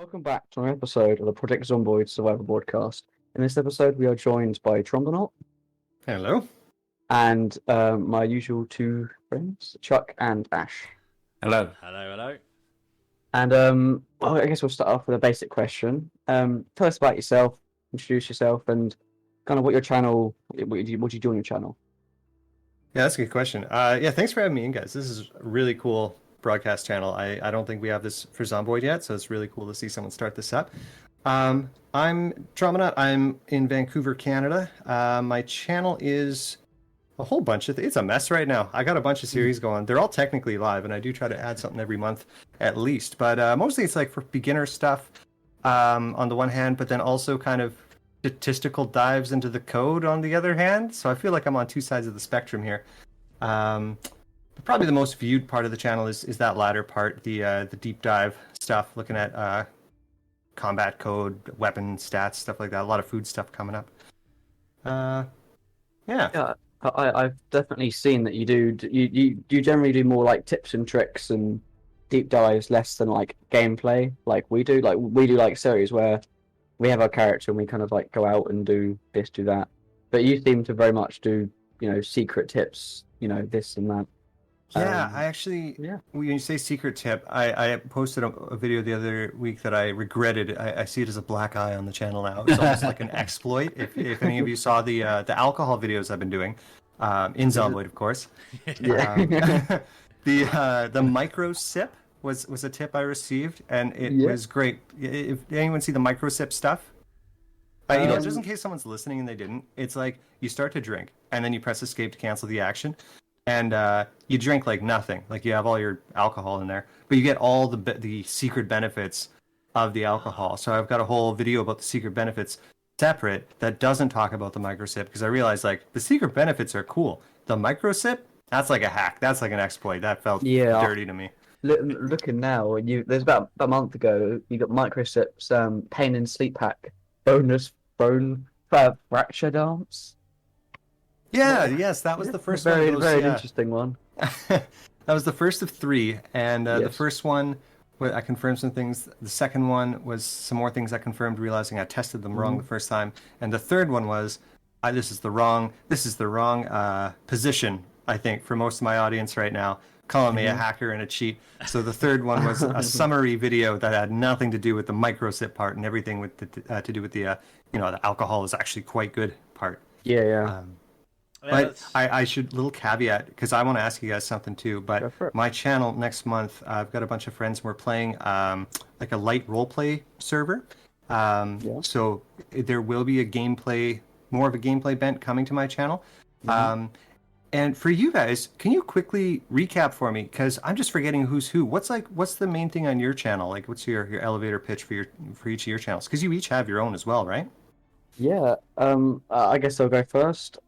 Welcome back to another episode of the Project Zomboid Survivor Podcast. In this episode, we are joined by Trombonaught Hello. and my usual two friends, Chuck and Ash. Hello. Hello. And well, I guess we'll start off with a basic question. Tell us about yourself, introduce yourself, and kind of what your channel, what do you do on your channel? Yeah, that's a good question. Thanks for having me in, guys. This is a really cool broadcast channel. I don't think we have this for Zomboid yet, so it's really cool to see someone start this up. I'm Trombonaught. I'm in Vancouver, Canada. My channel is a whole bunch of it's a mess right now. I got a bunch of series going. They're all technically live, and I do try to add something every month at least. But mostly it's like for beginner stuff on the one hand, but then also kind of statistical dives into the code on the other hand. So I feel like I'm on two sides of the spectrum here. Probably the most viewed part of the channel is that latter part, the deep dive stuff, looking at combat code, weapon stats, stuff like that. A lot of food stuff coming up. Yeah, I've definitely seen that you do. You generally do more like tips and tricks and deep dives, less than like gameplay, like we do. Like we do like series where we have our character and we kind of like go out and do this, do that. But you seem to very much do, secret tips, this and that. Yeah, I actually, when you say secret tip, I posted a video the other week that I regretted. I see it as a black eye on the channel now. It's almost like an exploit. If any of you saw the alcohol videos I've been doing, in Zomboid, of course. Yeah. The micro sip was a tip I received, and it was great. If anyone see the micro sip stuff, just in case someone's listening and they didn't, it's like you start to drink, and then you press escape to cancel the action. And you drink like nothing, like you have all your alcohol in there, but you get all the secret benefits of the alcohol. So I've got a whole video about the secret benefits separate that doesn't talk about the micro sip, because I realized like the secret benefits are cool. The micro sip, that's like a hack. That's like an exploit. That felt dirty to me. Looking now, there's about a month ago, you got micro sips, pain and sleep hack, bonus bone fracture dance. Yes, that was the first very, one. Very interesting one. That was the first of three, and the first one, I confirmed some things. The second one was some more things I confirmed, realizing I tested them wrong the first time. And the third one was, this is the wrong position, I think, for most of my audience right now, calling me a hacker and a cheat. So the third one was a summary video that had nothing to do with the micro sip part and everything with to do with the the alcohol is actually quite good part. But I should, little caveat, because I want to ask you guys something too, but my channel next month, I've got a bunch of friends, and we're playing like a light roleplay server. So there will be more of a gameplay bent coming to my channel. And for you guys, can you quickly recap for me? Because I'm just forgetting who's who. What's the main thing on your channel? Like, what's your elevator pitch for each of your channels? Because you each have your own as well, right? Yeah. I guess I'll go first.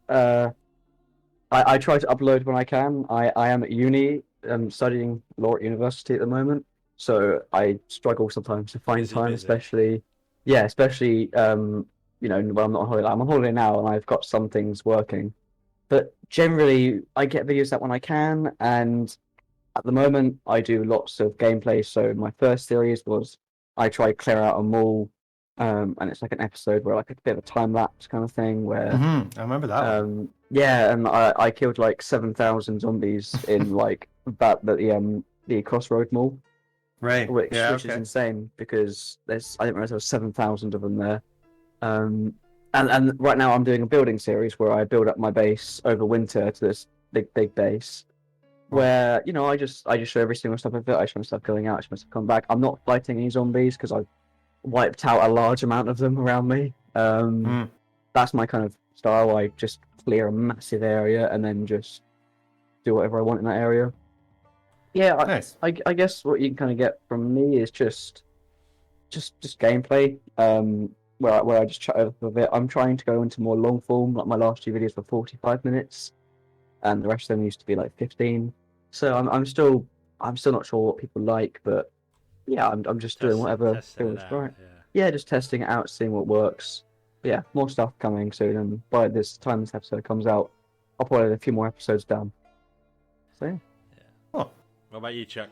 I try to upload when I can. I am at uni. I'm studying law at university at the moment, so I struggle sometimes to find time, especially when I'm not on holiday. I'm on holiday now, and I've got some things working. But generally, I get videos out when I can, and at the moment, I do lots of gameplay. So my first series was I try to clear out a mall, and it's like an episode where like a bit of a time lapse kind of thing where I remember that one. Yeah, and I killed like 7,000 zombies in like about the Crossroad Mall, right? Which is insane because I didn't realize there was 7,000 of them there. And right now I'm doing a building series where I build up my base over winter to this big base, where I just show every single step of it. I show myself going out, I show myself coming back. I'm not fighting any zombies because I've wiped out a large amount of them around me. That's my kind of style. I just clear a massive area and then just do whatever I want in that area. Nice. I guess what you can kind of get from me is just gameplay. Where I just chat over a bit. I'm trying to go into more long form. Like my last two videos were 45 minutes, and the rest of them used to be like 15. So I'm still not sure what people like, but yeah, I'm just doing whatever feels right. Yeah, just testing it out, seeing what works. But yeah, more stuff coming soon, and by this time this episode comes out, I'll probably have a few more episodes done. So yeah. What about you, Chuck?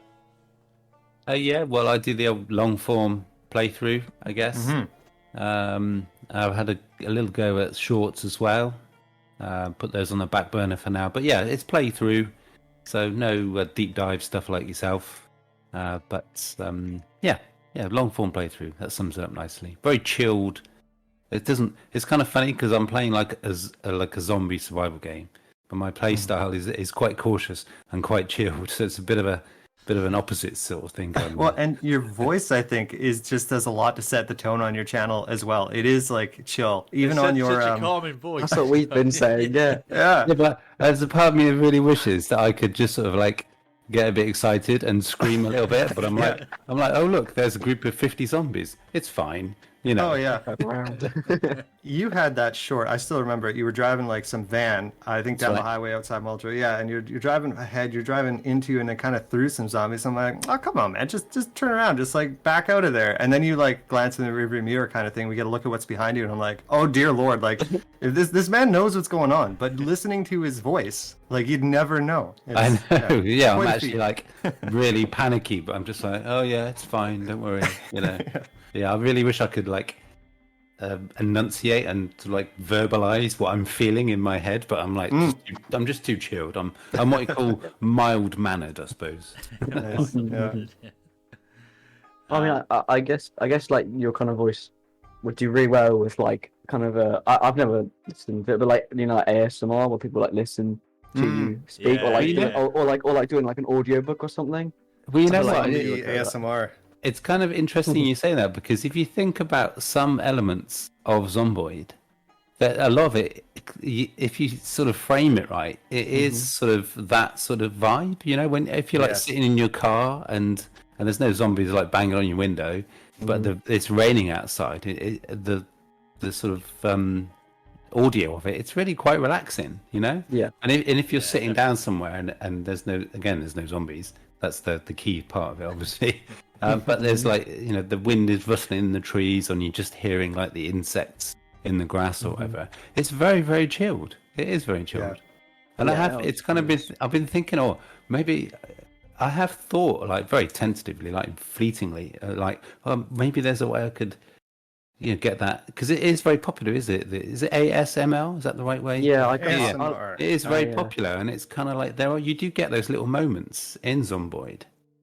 Well, I do the old long form playthrough, I guess. I've had a little go at shorts as well. Put those on the back burner for now. But yeah, it's playthrough, so no deep dive stuff like yourself. But yeah, long form playthrough. That sums it up nicely. Very chilled. It doesn't. It's kind of funny because I'm playing like a zombie survival game, but my play style is quite cautious and quite chilled. So it's a bit of an opposite sort of thing going on. Well, and your voice, I think, just does a lot to set the tone on your channel as well. It is like chill, even on your such a calming voice. That's what we've been saying. Yeah. yeah. Yeah, but there's a part of me that really wishes that I could just sort of like get a bit excited and scream a little bit. But I'm like, oh look, there's a group of 50 zombies. It's fine, you know. Oh yeah. You had that short. I still remember it. You were driving like some van, I think down the highway outside Mulder. Yeah, and you're driving ahead. You're driving into and then kind of through some zombies. I'm like, oh come on, man, just turn around, just like back out of there. And then you like glance in the rearview mirror kind of thing. We get a look at what's behind you, and I'm like, oh dear lord, like if this man knows what's going on, but listening to his voice, like you'd never know. I know. Yeah, I'm actually like really panicky, but I'm just like, oh yeah, it's fine, don't worry, you know. Yeah, I really wish I could like enunciate and to like verbalize what I'm feeling in my head, but I'm like, I'm just too chilled. I'm what you call mild mannered, I suppose. Nice. Yeah. I mean, I guess like your kind of voice would do really well with like kind of I've never listened to it, but like you know like ASMR where people like listen to you speak, or like or like doing like an audio book or something. Well, you know like what? ASMR. It's kind of interesting you say that, because if you think about some elements of Zomboid, that a lot of it, if you sort of frame it right, it is sort of that sort of vibe. You know, if you're like sitting in your car and there's no zombies like banging on your window, but it's raining outside. The sort of audio of it, it's really quite relaxing. You know. Yeah. And if you're sitting down somewhere and there's no zombies, that's the key part of it, obviously. But there's like, you know, the wind is rustling in the trees and you're just hearing like the insects in the grass or whatever. It's very, very chilled. It is very chilled. And I've been thinking, oh, maybe I have thought like very tentatively, like fleetingly, like, maybe there's a way I could, you know, get that, because it is very popular, is it? Is it ASML? Is that the right way? Yeah, it is very popular, and it's kind of like you do get those little moments in Zomboid.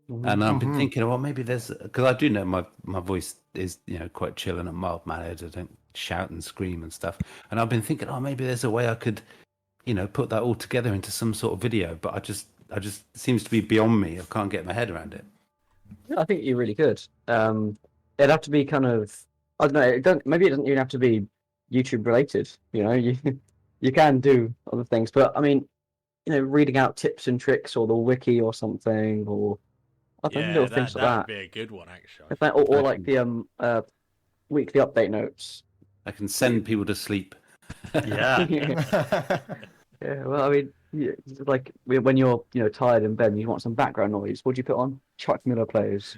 And I've been thinking, well, maybe there's, because I do know my voice is, you know, quite chill and mild mannered. I don't shout and scream and stuff. And I've been thinking, oh, maybe there's a way I could, you know, put that all together into some sort of video. But I just it seems to be beyond me. I can't get my head around it. Yeah, I think you're really good. It'd have to be kind of, I don't know. Maybe it doesn't even have to be YouTube related. You know, you can do other things. But I mean, you know, reading out tips and tricks or the wiki or something, or I think little things like that. Would be a good one, actually. Or like the weekly update notes. I can send people to sleep. Yeah. Yeah. Well, I mean, like when you're tired in bed and you want some background noise, what do you put on? Chuck Miller plays.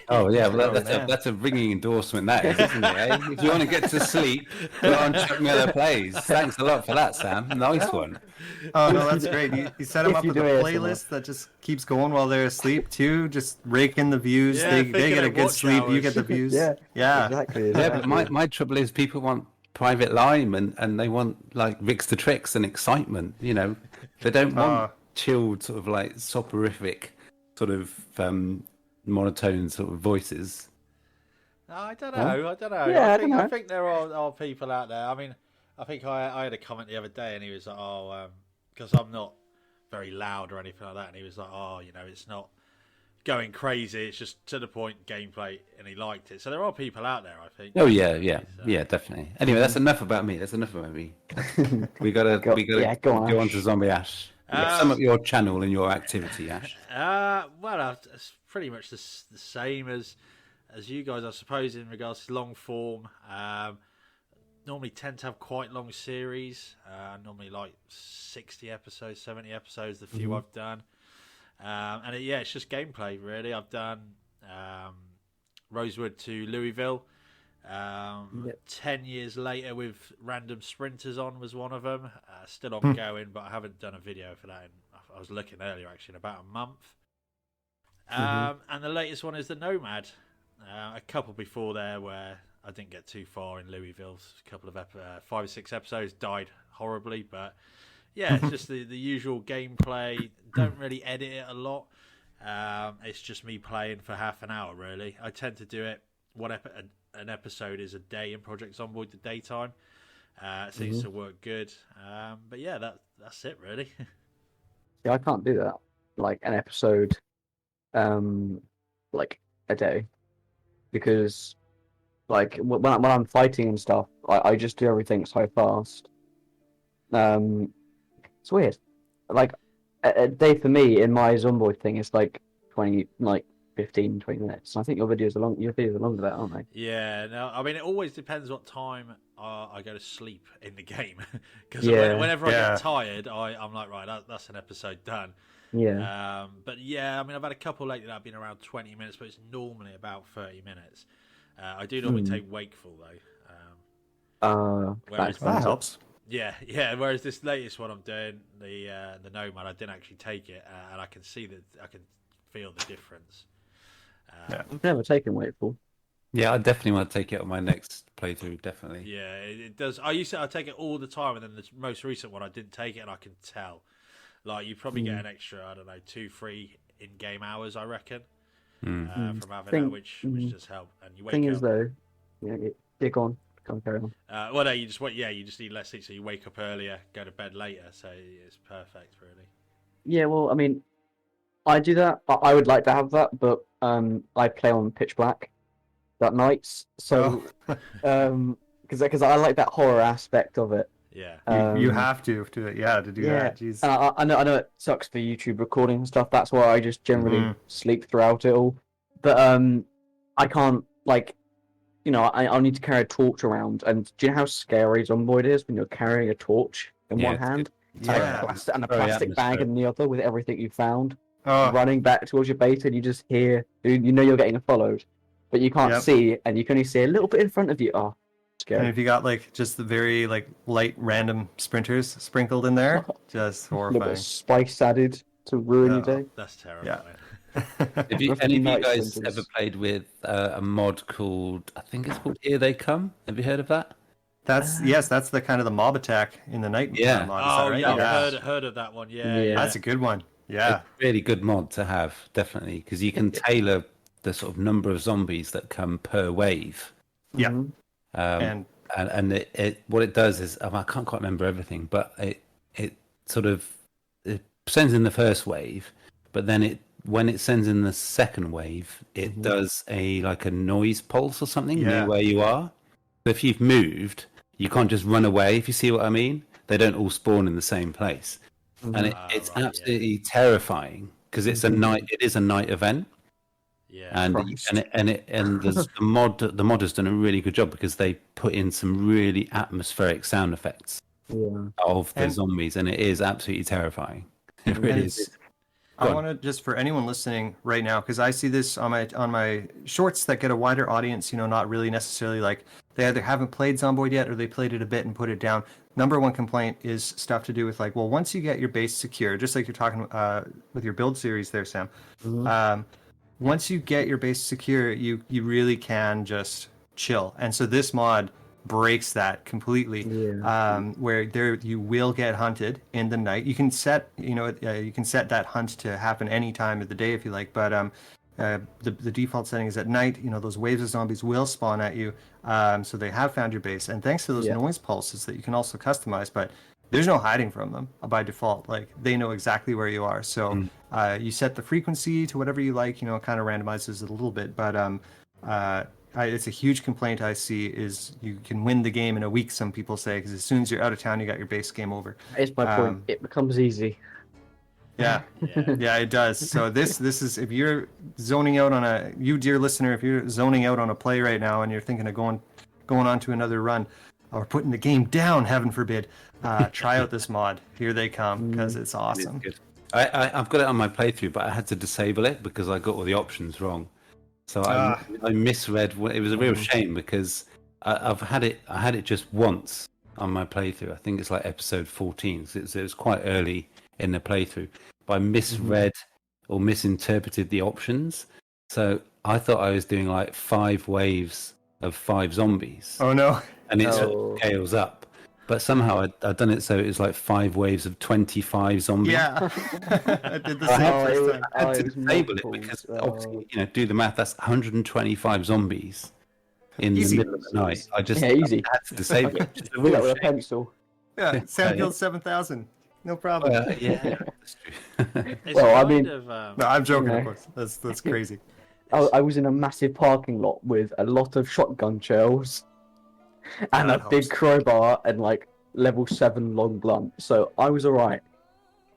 Oh yeah, well that's a ringing endorsement, that is, isn't it? Eh? If you want to get to sleep, put on Chuck Miller plays. Thanks a lot for that, Sam. Nice one. Oh no, that's great. You set them up with a playlist that just keeps going while they're asleep too. Just rake in the views. They get a good sleep. You get the views. Yeah. Exactly. Yeah, but my trouble is people want private lime and they want like Rick's the Tricks and excitement. You know, they don't want chilled sort of like soporific sort of monotone sort of voices. I don't know. Yeah, I think there are people out there. I mean, I think I had a comment the other day, and he was like, because I'm not very loud or anything like that, and he was like, you know, it's not going crazy, it's just to the point gameplay, and he liked it. So there are people out there, I think. Oh yeah, definitely. Anyway, that's enough about me. We gotta go on to Zombie Ash. Sum up your channel and your activity, Ash. Well, it's pretty much the same as you guys, I suppose, in regards to long form. Normally tend to have quite long series. Normally like 60 episodes, 70 episodes. The few I've done, and it's just gameplay really. I've done Rosewood to Louisville. 10 years later with Random Sprinters on was one of them. Still ongoing, but I haven't done a video for that. I was looking earlier, actually, in about a month. And the latest one is the Nomad. A couple before there where I didn't get too far in Louisville. A couple of 5 or 6 episodes died horribly, but yeah, it's just the usual gameplay. Don't really edit it a lot. It's just me playing for half an hour, really. I tend to do it. An episode is a day in Project Zomboid, the daytime. It seems to work good. But yeah, that's it, really. Yeah, I can't do that. Like an episode, like a day, because like when I'm fighting and stuff, I just do everything so fast. It's weird. Like a day for me in my Zomboid thing is like 15, 20 minutes. I think your videos are longer than that, aren't they? Yeah, no, I mean, it always depends what time I go to sleep in the game. Because whenever I get tired, I'm like, right, that's an episode done. Yeah. But yeah, I mean, I've had a couple lately that have been around 20 minutes, but it's normally about 30 minutes. I do normally take Wakeful, though. That helps. Yeah. Whereas this latest one I'm doing, the Nomad, I didn't actually take it, and I can see that I can feel the difference. I've never taken Wakeful. Yeah, I definitely want to take it on my next playthrough. Definitely. Yeah, it does. I take it all the time, and then the most recent one I didn't take it, and I can tell. Like you probably get an extra, I don't know, 2-3 in-game hours, I reckon, from having that, which does help. And you wake up. Thing is though, dig on, can't carry on. Well, no, you just need less sleep, so you wake up earlier, go to bed later, so it's perfect, really. Yeah, well, I mean, I do that. I would like to have that, but I play on pitch black that nights, so because I like that horror aspect of it. Yeah, you have to do it. Yeah, to do that. Jeez. And I know it sucks for YouTube recording and stuff. That's why I just generally sleep throughout it all. But I can't I'll need to carry a torch around. And do you know how scary Zomboid is when you're carrying a torch in one hand and a plastic bag in the other with everything you found, running back towards your base, and you just hear you're getting followed, but you can't see, and you can only see a little bit in front of you. Oh. And if you got just the very light random sprinters sprinkled in there, just horrifying. A little bit of spice added to ruin your day. That's terrifying. Have any of you guys ever played with a mod called, I think it's called Here They Come? Have you heard of that? That's the kind of the mob attack in the night. Yeah. Mod, right? I've heard of that one. Yeah. That's a good one. Yeah. It's a really good mod to have, definitely, because you can tailor the sort of number of zombies that come per wave. Yeah. And what it does is I can't quite remember everything, but it sends in the first wave, but then when it sends in the second wave, it does a noise pulse or something near where you are. So if you've moved, you can't just run away. If you see what I mean, they don't all spawn in the same place, and it's absolutely terrifying because it's a night. It is a night event. Yeah, and the mod has done a really good job because they put in some really atmospheric sound effects of the zombies, and it is absolutely terrifying. It really is. I want to just for anyone listening right now, because I see this on my shorts that get a wider audience. Not really necessarily they either haven't played Zomboid yet or they played it a bit and put it down. Number one complaint is stuff to do with once you get your base secure, just like you're talking with your build series there, Sam. Once you get your base secure, you really can just chill. And so this mod breaks that completely. Where you will get hunted in the night. You can set that hunt to happen any time of the day if you like, but the default setting is at night. Those waves of zombies will spawn at you. So they have found your base, and thanks to those noise pulses that you can also customize, but there's no hiding from them by default. They know exactly where you are. So you set the frequency to whatever you like. It kind of randomizes it a little bit. But it's a huge complaint I see is you can win the game in a week, some people say, because as soon as you're out of town, you got your base game over. It's my point. It becomes easy. Yeah, it does. So this is, if you're zoning out on you dear listener, if you're zoning out on a play right now and you're thinking of going on to another run, or putting the game down, heaven forbid, try out this mod. Here They Come, because it's awesome. It's I've got it on my playthrough, but I had to disable it because I got all the options wrong. So I misread. It was a real shame because I had it just once on my playthrough. I think it's episode 14. So it was quite early in the playthrough, but I misread or misinterpreted the options. So I thought I was doing like 5 waves of 5 zombies, Oh no. and it Oh. scales up. But somehow I'd done it so it was like 5 waves of 25 zombies. Yeah. I did the I same had first to- time. I had to it was disable it multiples. because obviously, do the math. That's 125 zombies in Easy. the middle of the night. I just Yeah, easy. had to disable it. Just a Do real that with a shame. pencil. Yeah, Sam Yeah. killed 7,000. No problem. Yeah, that's true. It's Well, I kind mean- of, No, I'm joking, Yeah. of course. That's crazy. I was in a massive parking lot with a lot of shotgun shells and that a big helps. crowbar and like level 7 long blunt. So I was alright.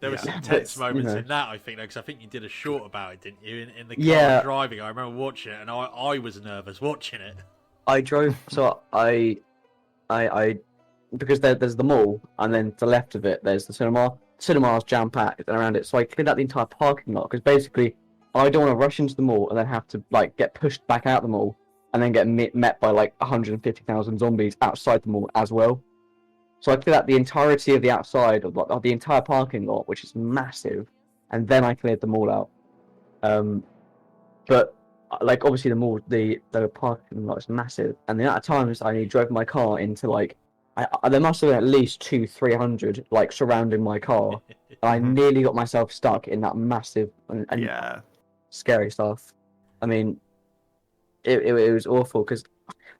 there were Yeah. some But, tense you moments know. in that, I think, because I think you did a short about it, didn't you? In the car Yeah. driving, I remember watching it, and I was nervous watching it. I drove, so I because there's the mall, and then to the left of it there's the cinema. Cinema's jam packed and around it, so I cleared out the entire parking lot because basically I don't want to rush into the mall and then have to like get pushed back out the mall and then get met by like 150,000 zombies outside the mall as well. So I cleared out the entirety of the outside of the entire parking lot, which is massive, and then I cleared the mall out. But like obviously the mall, the parking lot is massive, and the amount of times I drove my car into like, there must have been at least 200-300 like surrounding my car, and I Mhm. nearly got myself stuck in that massive and Yeah. scary stuff. I mean, it was awful because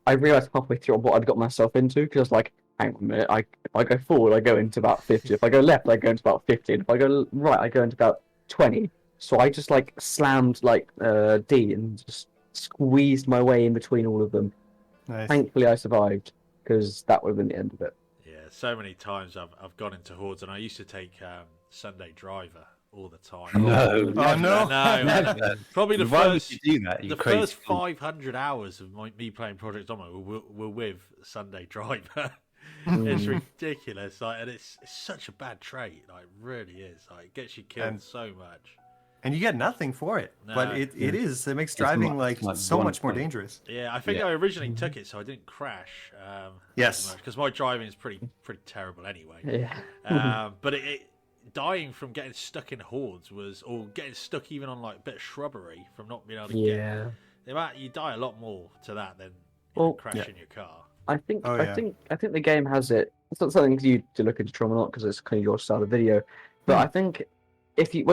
I realised halfway through what I'd got myself into because I was like, hang on a minute, if I go forward I go into about 50, if I go left I go into about 50, and if I go right I go into about 20. So I just like slammed like D and just squeezed my way in between all of them. Nice. Thankfully I survived because that would have been the end of it. Yeah, so many times I've gone into hordes, and I used to take Sunday Driver all the time. No. Oh no. No, probably the Why would first you do that? You the crazy first fool. 500 hours of me playing Project Zomboid were with Sunday Driver. Mm. It's ridiculous, like, and it's such a bad trait. Like, it really is. Like, it gets you killed And- so much. And you get nothing for it. No. But it makes driving like so one much more point. dangerous. Yeah, I think Yeah. I originally took it so I didn't crash. Yes. because my driving is pretty terrible anyway. Yeah. But it dying from getting stuck in hordes or getting stuck even on like a bit of shrubbery from not being able to Yeah. get. The amount you die a lot more to that than Well, crashing your car. I think Oh, I yeah. think the game has it. It's not something for you to look into Trombonaught because it's kind of your style of video. But I think if you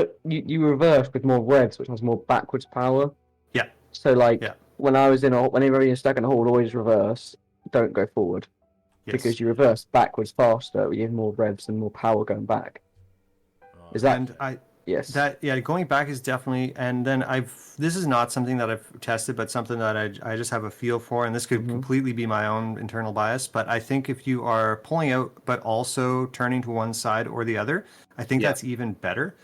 reverse with more reds, which has more backwards power. Yeah. So like Yeah. whenever you're stuck in a hole, always reverse. Don't go forward Yes. because you reverse backwards faster. You have more revs and more power going back. Right. Is that And yes? going back is definitely, and then this is not something that I've tested, but something that I just have a feel for, and this could completely be my own internal bias, but I think if you are pulling out but also turning to one side or the other, I think Yeah. that's even better.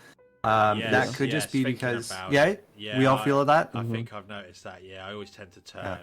Yes, That could just yes, be thinking because about yeah, it. Yeah, we all I- feel that. I think I've noticed that. Yeah, I always tend to turn.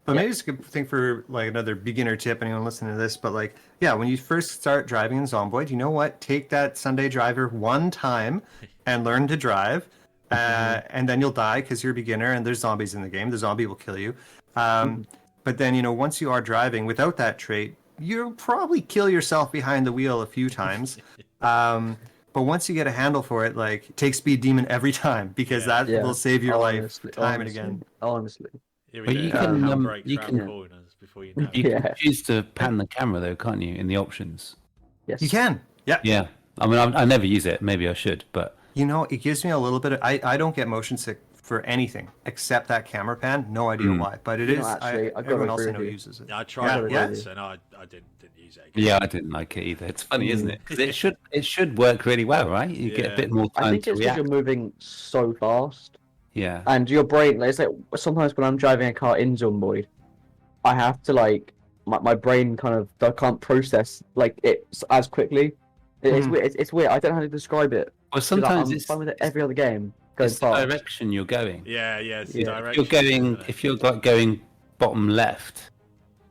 But maybe it's a good thing for like another beginner tip, anyone listening to this. But like, yeah, when you first start driving in Zomboid, you know what? Take that Sunday driver one time and learn to drive, and then you'll die because you're a beginner and there's zombies in the game. The zombie will kill you. But then once you are driving without that trait, you'll probably kill yourself behind the wheel a few times. But once you get a handle for it, like take Speed Demon every time because that Yeah. will save your Honestly, life time and honestly, again. Honestly. Here we But go. you can, Handbrake you round can- corners before you know it. You Yeah. can choose to pan the camera though, can't you? In the options. Yes. You can, yeah. Yeah. I mean, I never use it. Maybe I should, but It gives me a little bit of. I don't get motion sick for anything except that camera pan. No idea why, but it You know, is. actually, I've gotta everyone else I agree know with you. uses it. I tried it Yeah. once and I didn't use it again. yeah, I didn't like it either. It's funny, isn't it? Because it should work really well, right? You get Yeah. a bit more I time think to it's because react. you're moving so fast. Yeah. And your brain, it's like sometimes when I'm driving a car in Zomboid, I have to like my brain kind of I can't process like it as quickly. It's weird. It's weird. I don't know how to describe it. Well, 'Cause sometimes I'm it's fine with it every other game going it's the fast. direction you're going. Yeah, it's the Yeah. direction. If you're like going bottom left,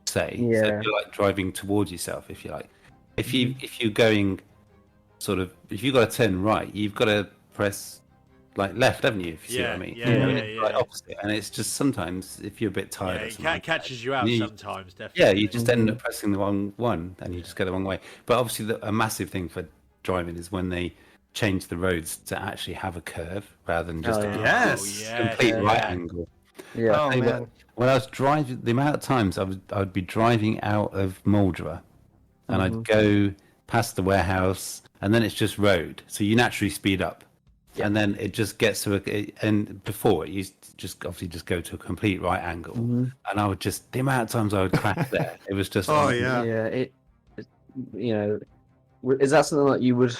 say, so Yeah. you're like driving towards yourself, if you like. If you're going sort of, if you've got to turn right, you've got to press like left, haven't you? If you see what I mean. Yeah, And yeah, it's like yeah. opposite, and it's just sometimes if you're a bit tired, Yeah, or it something, catches you out you- sometimes, definitely. Yeah, you just end up pressing the wrong one, and you just go the wrong way. But obviously, a massive thing for driving is when they changed the roads to actually have a curve rather than just Oh, a Yes. complete right yeah. angle. Yeah. Oh Hey, man. when I was driving, the amount of times I would be driving out of Maldra, and I'd go past the warehouse, and then it's just road, so you naturally speed up, and then it just gets to and before it used to just obviously just go to a complete right angle, and I would just the amount of times I would crash there, it was just Oh yeah. Yeah. Is that something that you would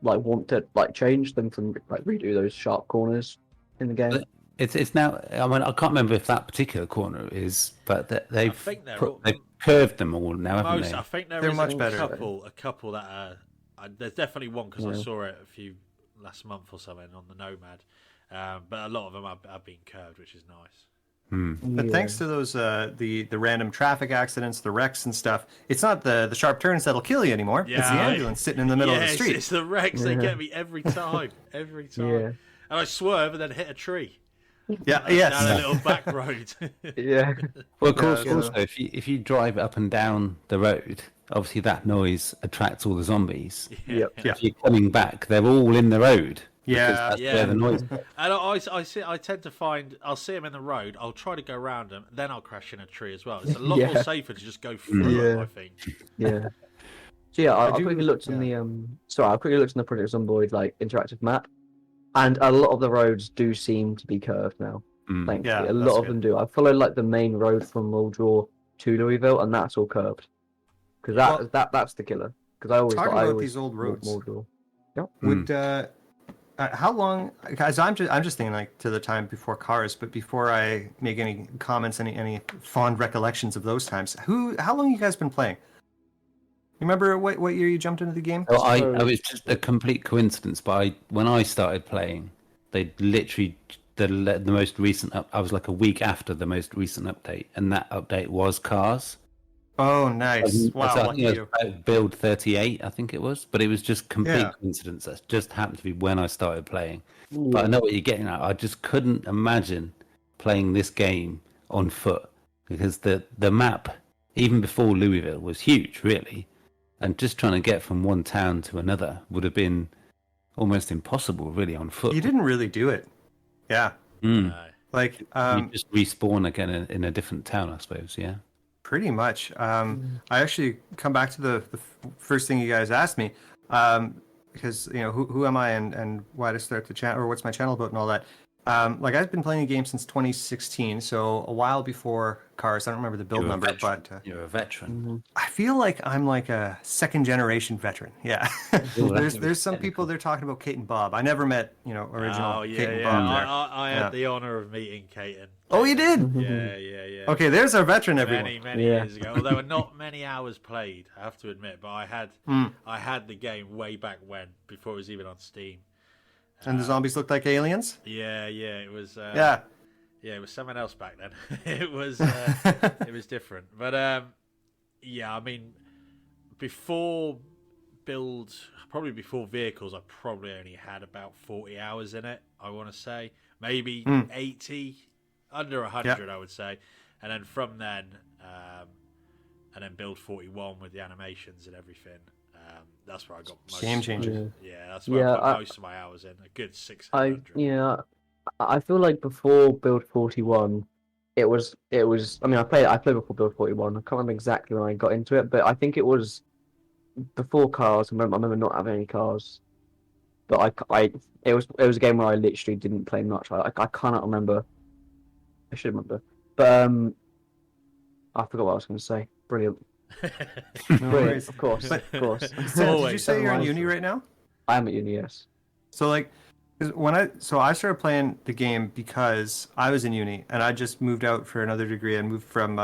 like want to like change them from like redo those sharp corners in the game? It's now. I mean, I can't remember if that particular corner is, but they've think they're they've curved them all now, haven't Most, they? I think They're there is much a better. couple that are. There's definitely one because I saw it last month or something on the Nomad, but a lot of them have been curved, which is nice. But thanks to those the random traffic accidents, the wrecks and stuff, it's not the sharp turns that'll kill you anymore. It's the Yeah. ambulance sitting in the middle of the Yes, street. it's the wrecks. They Yeah. get me every time. Every time. Yeah. And I swerve and then hit a tree. Yeah, Down a yes. little back road. Yeah. Well, of course. Yeah. Also, if you drive up and down the road, obviously that noise attracts all the zombies. Yep. Yeah. If you're coming back, they're all in the road. Yeah. because that's Yeah. where the noise. And I tend to find I'll see them in the road. I'll try to go around them, then I'll crash in a tree as well. It's a lot more Yeah. safer to just go through them, Yeah. I think. Yeah. So yeah, I do- quickly looked in the I quickly looked in the Project Zomboid like interactive map, and a lot of the roads do seem to be curved now. Thankfully, Yeah, a that's lot of good. them do. I followed like the main road from Muldraw to Louisville, and that's all curved. Because that's the killer. Because I always Talking thought I about always these old roads. Muldraw. Would how long? Guys, I'm just thinking like to the time before cars, but before I make any comments, any fond recollections of those times. How long you guys been playing? You remember what year you jumped into the game? Well, I was just a complete coincidence, but when I started playing, they literally the most recent I was like a week after the most recent update, and that update was cars. Oh, nice! Wow, So I lucky think it you. was about build 38, I think it was, but it was just complete Yeah. coincidence. That just happened to be when I started playing. But I know what you're getting at. I just couldn't imagine playing this game on foot because the map, even before Louisville, was huge, really, and just trying to get from one town to another would have been almost impossible, really, on foot. You didn't really do it. Yeah, Mm. like You just respawn again in a different town, I suppose. Yeah. pretty much. I actually come back to the first thing you guys asked me, because who am I and why to start the channel or what's my channel about and all that. Like I've been playing the game since 2016, so a while before cars. I don't remember the build You're a number, veteran. but You're a veteran. I feel like I'm like a second generation veteran. Yeah, there's some people they're talking about Kate and Bob. I never met original Oh yeah, Kate and yeah. Bob there. I had Yeah. the honor of meeting Kate and Oh, you did? yeah. Okay, there's our veteran, everyone. Many Yeah. years ago. Although not many hours played, I have to admit. But I had the game way back when, before it was even on Steam. And the zombies looked like aliens. Yeah, it was. Yeah. Yeah, it was someone else back then. it was different. But yeah, I mean, probably before vehicles, I probably only had about 40 hours in it. I want to say maybe 80, under 100, I would say. And then from then, and then build 41 with the animations and everything. That's where I got most. Game changer. Yeah, that's where I Yeah, put most of my hours in. A good 600. I feel like before build 41, it was. I mean, I played before build 41. I can't remember exactly when I got into it, but I think it was before cars. I remember not having any cars, but it was a game where I literally didn't play much. I cannot remember. I should remember, but I forgot what I was going to say. Brilliant. No Brilliant. worries. Of course. But- Of course. So, did you Always. say you're in Otherwise- uni right now? I am at uni. Yes. So like, 'cause I started playing the game because I was in uni and I just moved out for another degree. I moved from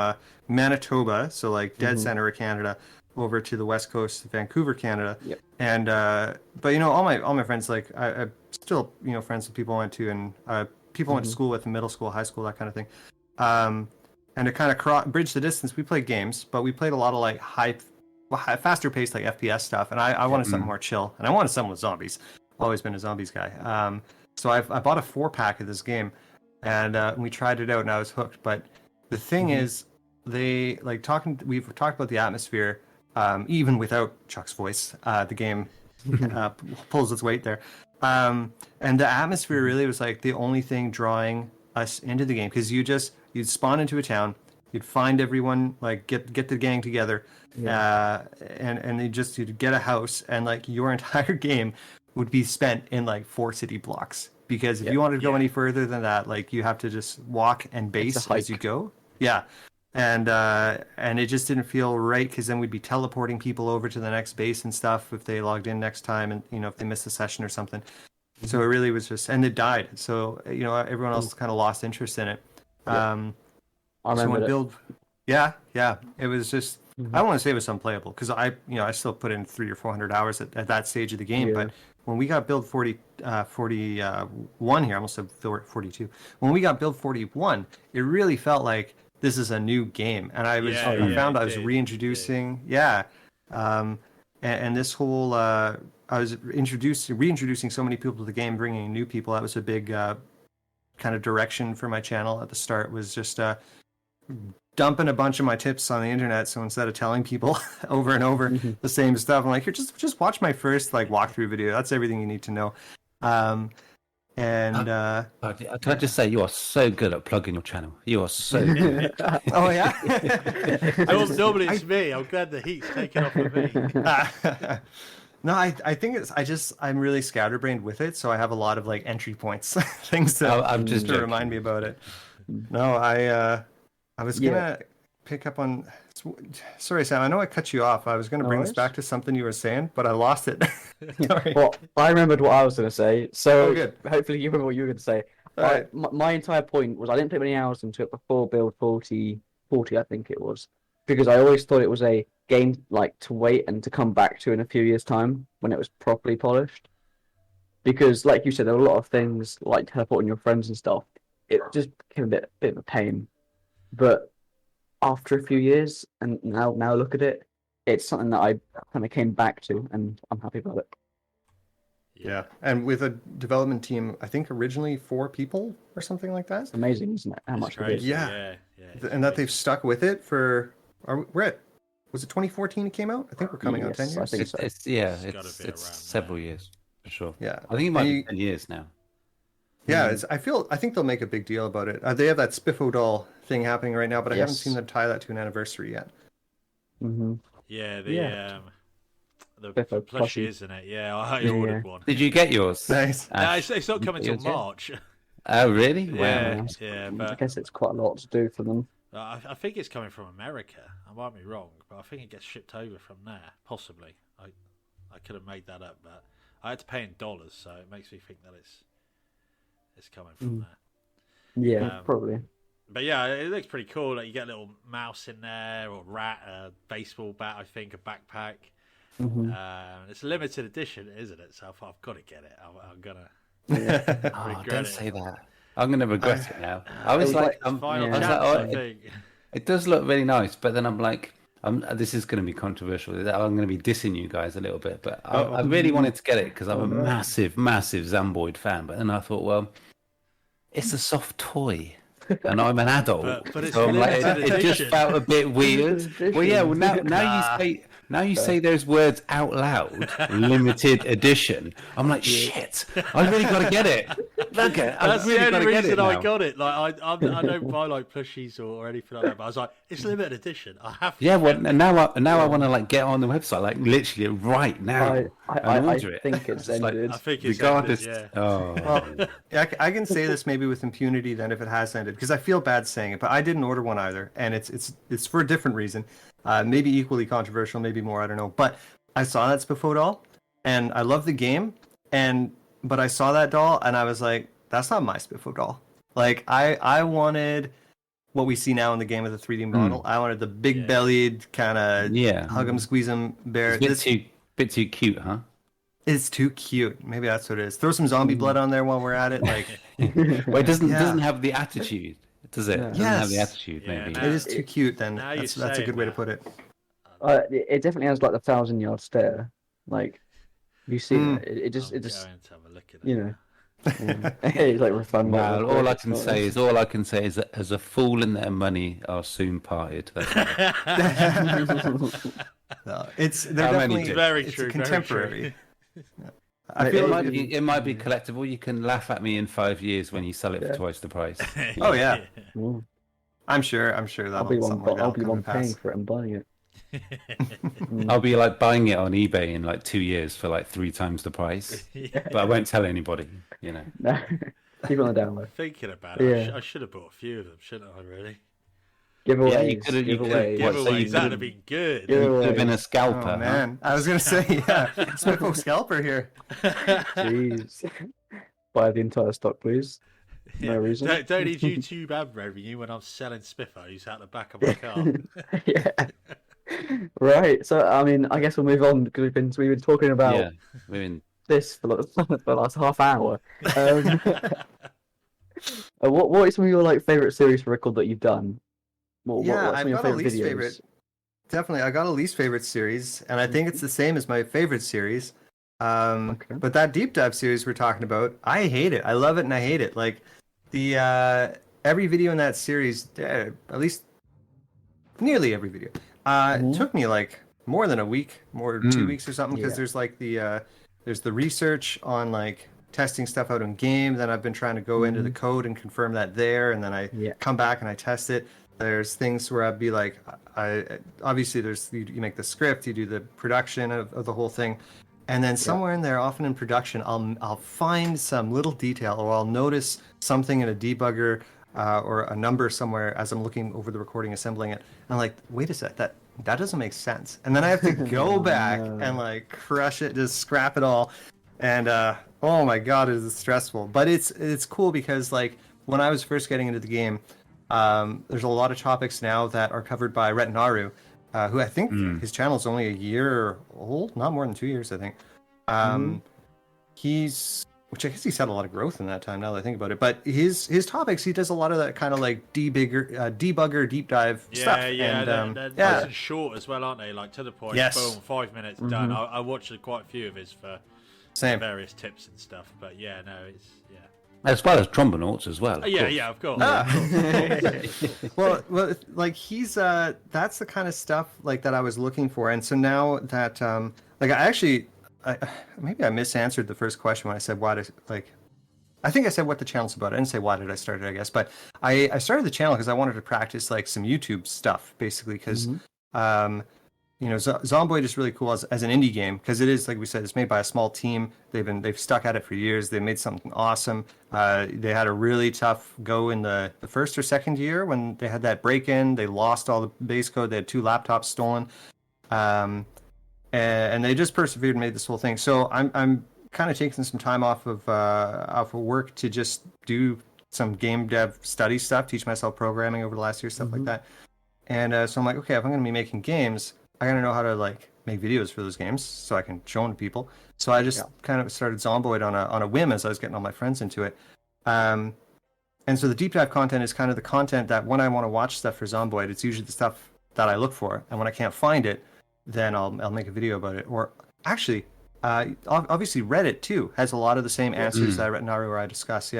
Manitoba, so like dead center of Canada, over to the west coast of Vancouver, Canada. Yep. And but all my friends, like I still friends with people I went to and people went to school with in middle school, high school, that kind of thing. And to kind of bridge the distance, we played games, but we played a lot of like faster paced like FPS stuff. And I wanted something more chill, and I wanted something with zombies. Always been a zombies guy. So I bought a 4-pack of this game, and we tried it out, and I was hooked. But the thing is, we've talked about the atmosphere, even without Chuck's voice. The game pulls its weight there. And the atmosphere really was like the only thing drawing us into the game, because you'd spawn into a town, you'd find everyone, like get the gang together, and you'd get a house, and like your entire game would be spent in like 4 city blocks, because if you wanted to go any further than that, like you have to just walk and base as you go. And it just didn't feel right, because then we'd be teleporting people over to the next base and stuff if they logged in next time, and if they missed a session or something. So it really was just, and it died. So everyone else kind of lost interest in it. I remember it. Build, it was just. I don't want to say it was unplayable, because I still put in 300 or 400 hours at that stage of the game. But when we got build 41 here, I almost said 42. When we got build 41, it really felt like this is a new game, and I found I was reintroducing, and this whole I was reintroducing so many people to the game, bringing new people. That was a big kind of direction for my channel at the start, was just dumping a bunch of my tips on the internet. So instead of telling people over and over the same stuff, I'm like, here, just watch my first like walkthrough video. That's everything you need to know. Can I just say, you are so good at plugging your channel. You are so good. Oh yeah. Normally it's me. I'm glad the heat's taken off of me. No, I think I'm really scatterbrained with it, so I have a lot of like entry points, things to remind me about it. No, I was gonna pick up on. Sorry, Sam. I know I cut you off. I was gonna bring this back to something you were saying, but I lost it. Sorry. Well, I remembered what I was gonna say. So good. Hopefully you remember what you were gonna say. Right. My entire point was I didn't put many hours into it before build 40, I think it was, because I always thought it was a game like to wait and to come back to in a few years' time when it was properly polished. Because, like you said, there were a lot of things like teleporting your friends and stuff. It just became a bit of a pain. But after a few years, and now look at it, it's something that I kind of came back to, and I'm happy about it. Yeah, and with a development team, I think originally 4 people or something like that. It's amazing, isn't it? How much it is. Yeah. And that they've stuck with it for. Was it 2014 it came out? I think we're coming on 10 years. I think so. It's several years for sure. Yeah, I think it might be 10 years now. Yeah, I think they'll make a big deal about it. They have that Spiffo doll thing happening right now, but I haven't seen them tie that to an anniversary yet. Yeah, the plushie, isn't it? Yeah, I ordered one. Did you get yours? Nice. No, it's not coming till March. Oh, really? Yeah, wow. but I guess it's quite a lot to do for them. I think it's coming from America. I might be wrong, but I think it gets shipped over from there, possibly. I could have made that up, but I had to pay in dollars, so it makes me think that it's coming from there. Yeah, probably. But yeah, it looks pretty cool. Like you get a little mouse in there, or rat, a baseball bat, I think, a backpack. It's a limited edition, isn't it? So I've got to get it. I'm gonna don't say that. I'm gonna regret it now. I was like, it does look really nice, but then I'm like, this is going to be controversial. I'm going to be dissing you guys a little bit, but I really wanted to get it because I'm a massive Zomboid fan. But then I thought, well, it's a soft toy, and I'm an adult, but it's so I'm like, it just felt a bit weird. Well, yeah. Well, now you say those words out loud. Limited edition. I'm like, shit. I really got to get it. Look at. That's really the only reason I got it. Like I don't buy like plushies or anything like that. But I was like, it's limited edition. I have. Yeah. Well, and now I want to like get on the website like literally right now. I think it's ended. I think it's regardless. ended, Well, I can say this maybe with impunity then if it has ended, because I feel bad saying it, but I didn't order one either, and it's for a different reason. Maybe equally controversial, maybe more, I don't know. But I saw that Spiffo doll, and I love the game, but I saw that doll, and I was like, that's not my Spiffo doll. Like, I wanted what we see now in the game with the 3D model. I wanted the big-bellied, kind of hug 'em, squeeze 'em bear. It's a bit too cute, huh? It's too cute. Maybe that's what it is. Throw some zombie blood on there while we're at it. Like, well, it doesn't have the attitude. Does it? Yeah. It doesn't have the attitude, Yeah, maybe. it is too cute, then. That's a good way to put it. It definitely has like the 1,000-yard stare. Like, you see it just going to have a look at it. you know. It's like refund. Well, all I can say is that as a fool and their money are soon parted. No, they're How many definitely do? Very it's true. contemporary. Very true. I It feel might be collectible. You can laugh at me in 5 years when you sell it for Yeah. twice the price. Oh yeah, Mm. I'm sure I'll that'll be one. something like I'll that'll be come one to paying pass. for it and buying it. Mm. I'll be like buying it on eBay in like 2 years for like 3 times the price, but I won't tell anybody. You know. No. Keep it on the down low. Thinking about it, Yeah. I should have bought a few of them, shouldn't I? Really? Giveaways. Yeah, you could've- you could've- giveaways. What, so you Giveaways, that'd have been good. Yeah. You could have been a scalper. Oh man, I was gonna say yeah, Smithful scalper here. Jeez. Buy the entire stock, please. No reason. Don't need YouTube ad revenue when I'm selling Spiffos out the back of my car. Yeah. Right. So I mean, I guess we'll move on because we've been talking about Yeah, we're in. this for the last half hour. What is some of your like favorite series for record that you've done? What's some I've of your got a favorite least videos? favorite. Definitely, I got a least favorite series, and I think it's the same as my favorite series. Okay. But that deep dive series we're talking about, I hate it. I love it and I hate it. Like the every video in that series, at least nearly every video, took me like more than a week, 2 weeks or something, because Yeah. there's like there's the research on like testing stuff out in game. Then I've been trying to go into the code and confirm that there, and then I come back and I test it. There's things where I'd be like, obviously there's you make the script, you do the production of the whole thing, and then somewhere in there, often in production, I'll find some little detail, or I'll notice something in a debugger or a number somewhere as I'm looking over the recording, assembling it. And I'm like, wait a sec, that doesn't make sense. And then I have to go back and like crush it, just scrap it all. And oh my god, it is stressful. But it's cool because like when I was first getting into the game, there's a lot of topics now that are covered by Retinaru, who I think his channel is only a year old, not more than 2 years, I think. Which I guess he's had a lot of growth in that time now that I think about it. But his topics, he does a lot of that kind of like debugger, deep dive stuff. They're And, nice and short as well, aren't they? Like to the point. Yes. Boom, 5 minutes done. I watched quite a few of his for Same. various tips and stuff. But yeah, no, it's As well as Trombonauts as well. of course. well, like he's that's the kind of stuff like that I was looking for. And so now that like maybe I misanswered the first question when I said why did I think I said what the channel's about. I didn't say why did I start it, I guess, but I started the channel because I wanted to practice like some YouTube stuff basically because Zomboid is really cool as an indie game because it is, like we said, it's made by a small team. They've stuck at it for years. They made something awesome. They had a really tough go in the first or second year when they had that break-in. They lost all the base code. They had 2 laptops stolen, and they just persevered and made this whole thing. So I'm kind of taking some time off of work to just do some game dev study stuff, teach myself programming over the last year, stuff like that. And so I'm like, okay, if I'm going to be making games, I gotta know how to like make videos for those games so I can show them to people. So I just kind of started Zomboid on a whim as I was getting all my friends into it. And so the deep dive content is kind of the content that when I want to watch stuff for Zomboid, it's usually the stuff that I look for. And when I can't find it, then I'll make a video about it. Or actually, obviously Reddit too has a lot of the same answers that Retinaru where I discuss.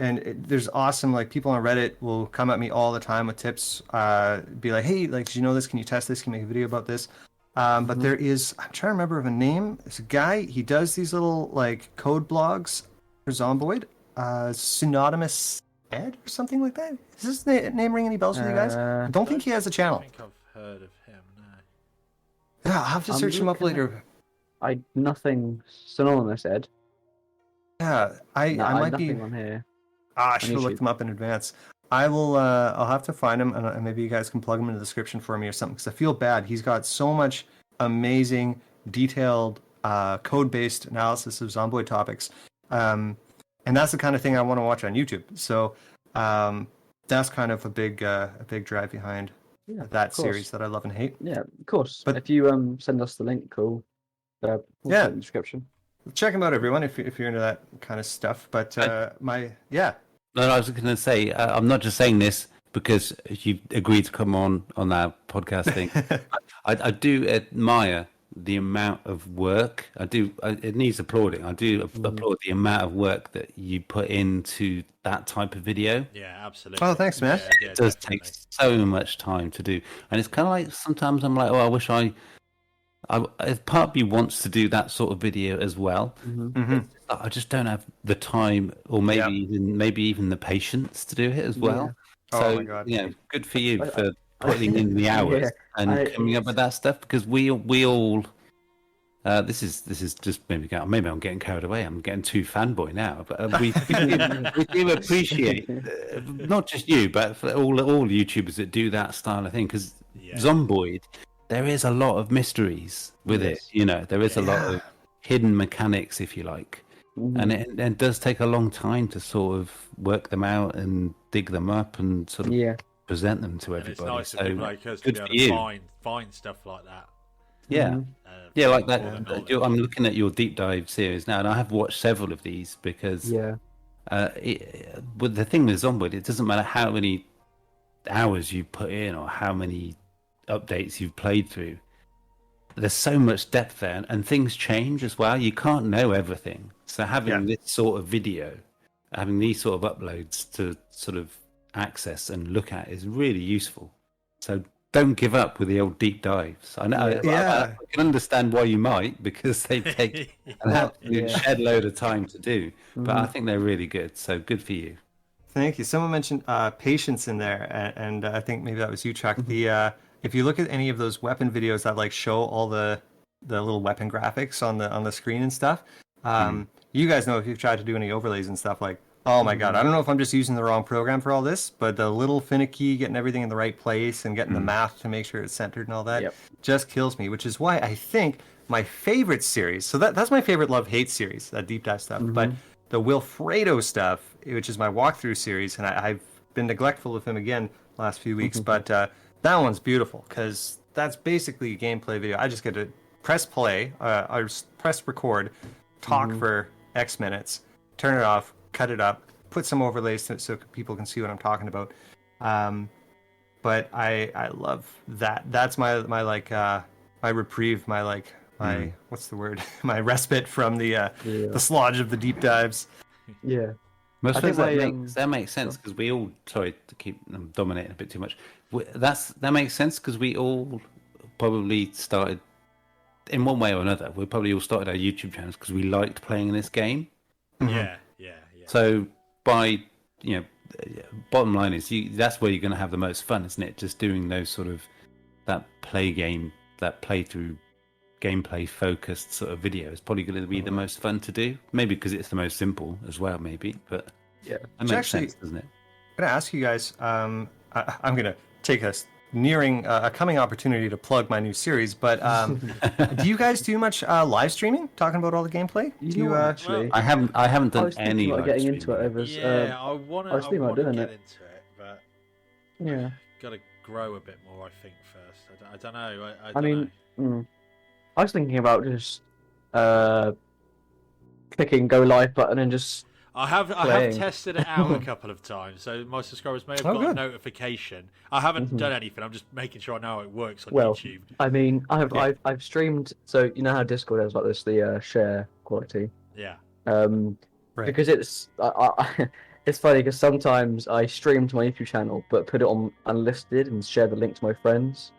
And there's awesome, like, people on Reddit will come at me all the time with tips, be like, hey, like, did you know this? Can you test this? Can you make a video about this? But there is, I'm trying to remember of a name. It's a guy, he does these little, like, code blogs for Zomboid. Synonymous Ed or something like that? Is this name ring any bells with you guys? I don't think he has a I channel. think I've heard of him. No. Yeah, I'll have to search him up later. Nothing synonymous, Ed. Yeah, I might be... nothing on here. I should have looked them up in advance. I will. I'll have to find him, and maybe you guys can plug him in the description for me or something. Because I feel bad. He's got so much amazing, detailed, code-based analysis of Zomboid topics, and that's the kind of thing I want to watch on YouTube. So that's kind of a big drive behind that series that I love and hate. Yeah, of course. But if you send us the link, we'll put it in the description. Check him out, everyone, if you're into that kind of stuff. But No, I was going to say, I'm not just saying this because you agreed to come on our podcast thing. I do admire the amount of work. It needs applauding. I do applaud the amount of work that you put into that type of video. Yeah, absolutely. Oh, thanks, man. It does take so much time to do. And it's kind of like, sometimes I'm like, oh, I wish I part of me wants to do that sort of video as well. Mm-hmm. I just don't have the time, or maybe even the patience to do it as well. Oh So my God. good for you I- for putting in the hours and coming up with that stuff, because we all. This is just maybe I'm getting carried away. I'm getting too fanboy now, but we do appreciate not just you, but for all YouTubers that do that style of thing. Because Zomboid, there is a lot of mysteries with it. There is a lot of hidden mechanics, if you like, and it does take a long time to sort of work them out and dig them up and sort of present them to everybody. And it's nice for people like us to good be able for to find stuff like that. Yeah. Like that. I'm looking at your deep dive series now, and I have watched several of these because but the thing with Zomboid, it doesn't matter how many hours you put in or how many updates you've played through. There's so much depth there, and things change as well. You can't know everything. So having this sort of video, having these sort of uploads to sort of access and look at is really useful. So don't give up with the old deep dives. I know. I can understand why you might, because they take an absolute shed load of time to do. But I think they're really good. So good for you. Thank you. Someone mentioned patience in there, and I think maybe that was you, Chuck. If you look at any of those weapon videos that like show all the little weapon graphics on the screen and stuff, you guys know if you've tried to do any overlays and stuff, like, oh my God, I don't know if I'm just using the wrong program for all this, but the little finicky, getting everything in the right place and getting the math to make sure it's centered and all that just kills me, which is why I think my favorite series, so that's my favorite love-hate series, that deep dive stuff, but the Wilfredo stuff, which is my walkthrough series, and I've been neglectful of him again last few weeks, but that one's beautiful because that's basically a gameplay video. I just get to press play, or press record, talk for X minutes, turn it off, cut it up, put some overlays so people can see what I'm talking about. But I love that. That's my like my reprieve, my like my what's the word? My respite from the slodge of the deep dives. Yeah. Most of that makes sense because we all. Sorry to keep dominating a bit too much. That makes sense because we all probably started in one way or another. We probably all started our YouTube channels because we liked playing this game. Yeah. So bottom line is that's where you're going to have the most fun, isn't it? Just doing those sort of that playthrough, gameplay focused sort of video is probably going to be the most fun to do. Maybe because it's the most simple as well, maybe. But that makes sense, doesn't it? I'm going to ask you guys. I'm going to take us nearing a coming opportunity to plug my new series, but do you guys do much live streaming talking about all the gameplay? Do you actually? I haven't done any about getting into it over. I want to get into it, but got to grow a bit more. I think first. I don't know. I mean, I was thinking about just clicking go live button and just. I have tested it out a couple of times, so my subscribers may have got a notification. I haven't done anything. I'm just making sure I know how it works on YouTube. I mean, I've streamed. So you know how Discord has like this, the share quality. Yeah. Because it's it's funny because sometimes I stream to my YouTube channel, but put it on unlisted and share the link to my friends,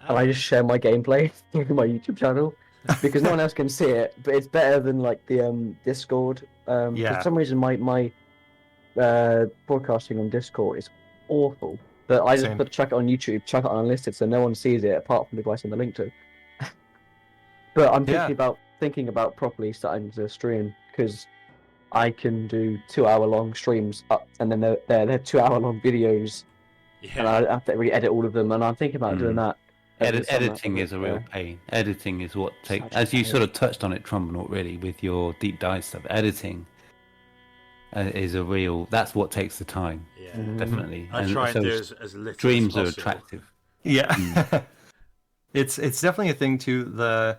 and I just share my gameplay through my YouTube channel. Because no one else can see it, but it's better than like the Discord. For some reason, my broadcasting on Discord is awful. But I just chuck it on YouTube, chuck it on unlisted, so no one sees it apart from the guy I send the link to. But I'm thinking about properly starting to stream because I can do 2-hour-long streams up, and then they're 2-hour-long videos, and I have to really edit all of them. And I'm thinking about doing that. Editing is a real pain. Editing is what takes, as you sort of touched on it, Trombonaught, really, with your deep dive stuff. Editing is that's what takes the time. Yeah, definitely. I try and do as little dreams as are attractive. Yeah, it's definitely a thing too. The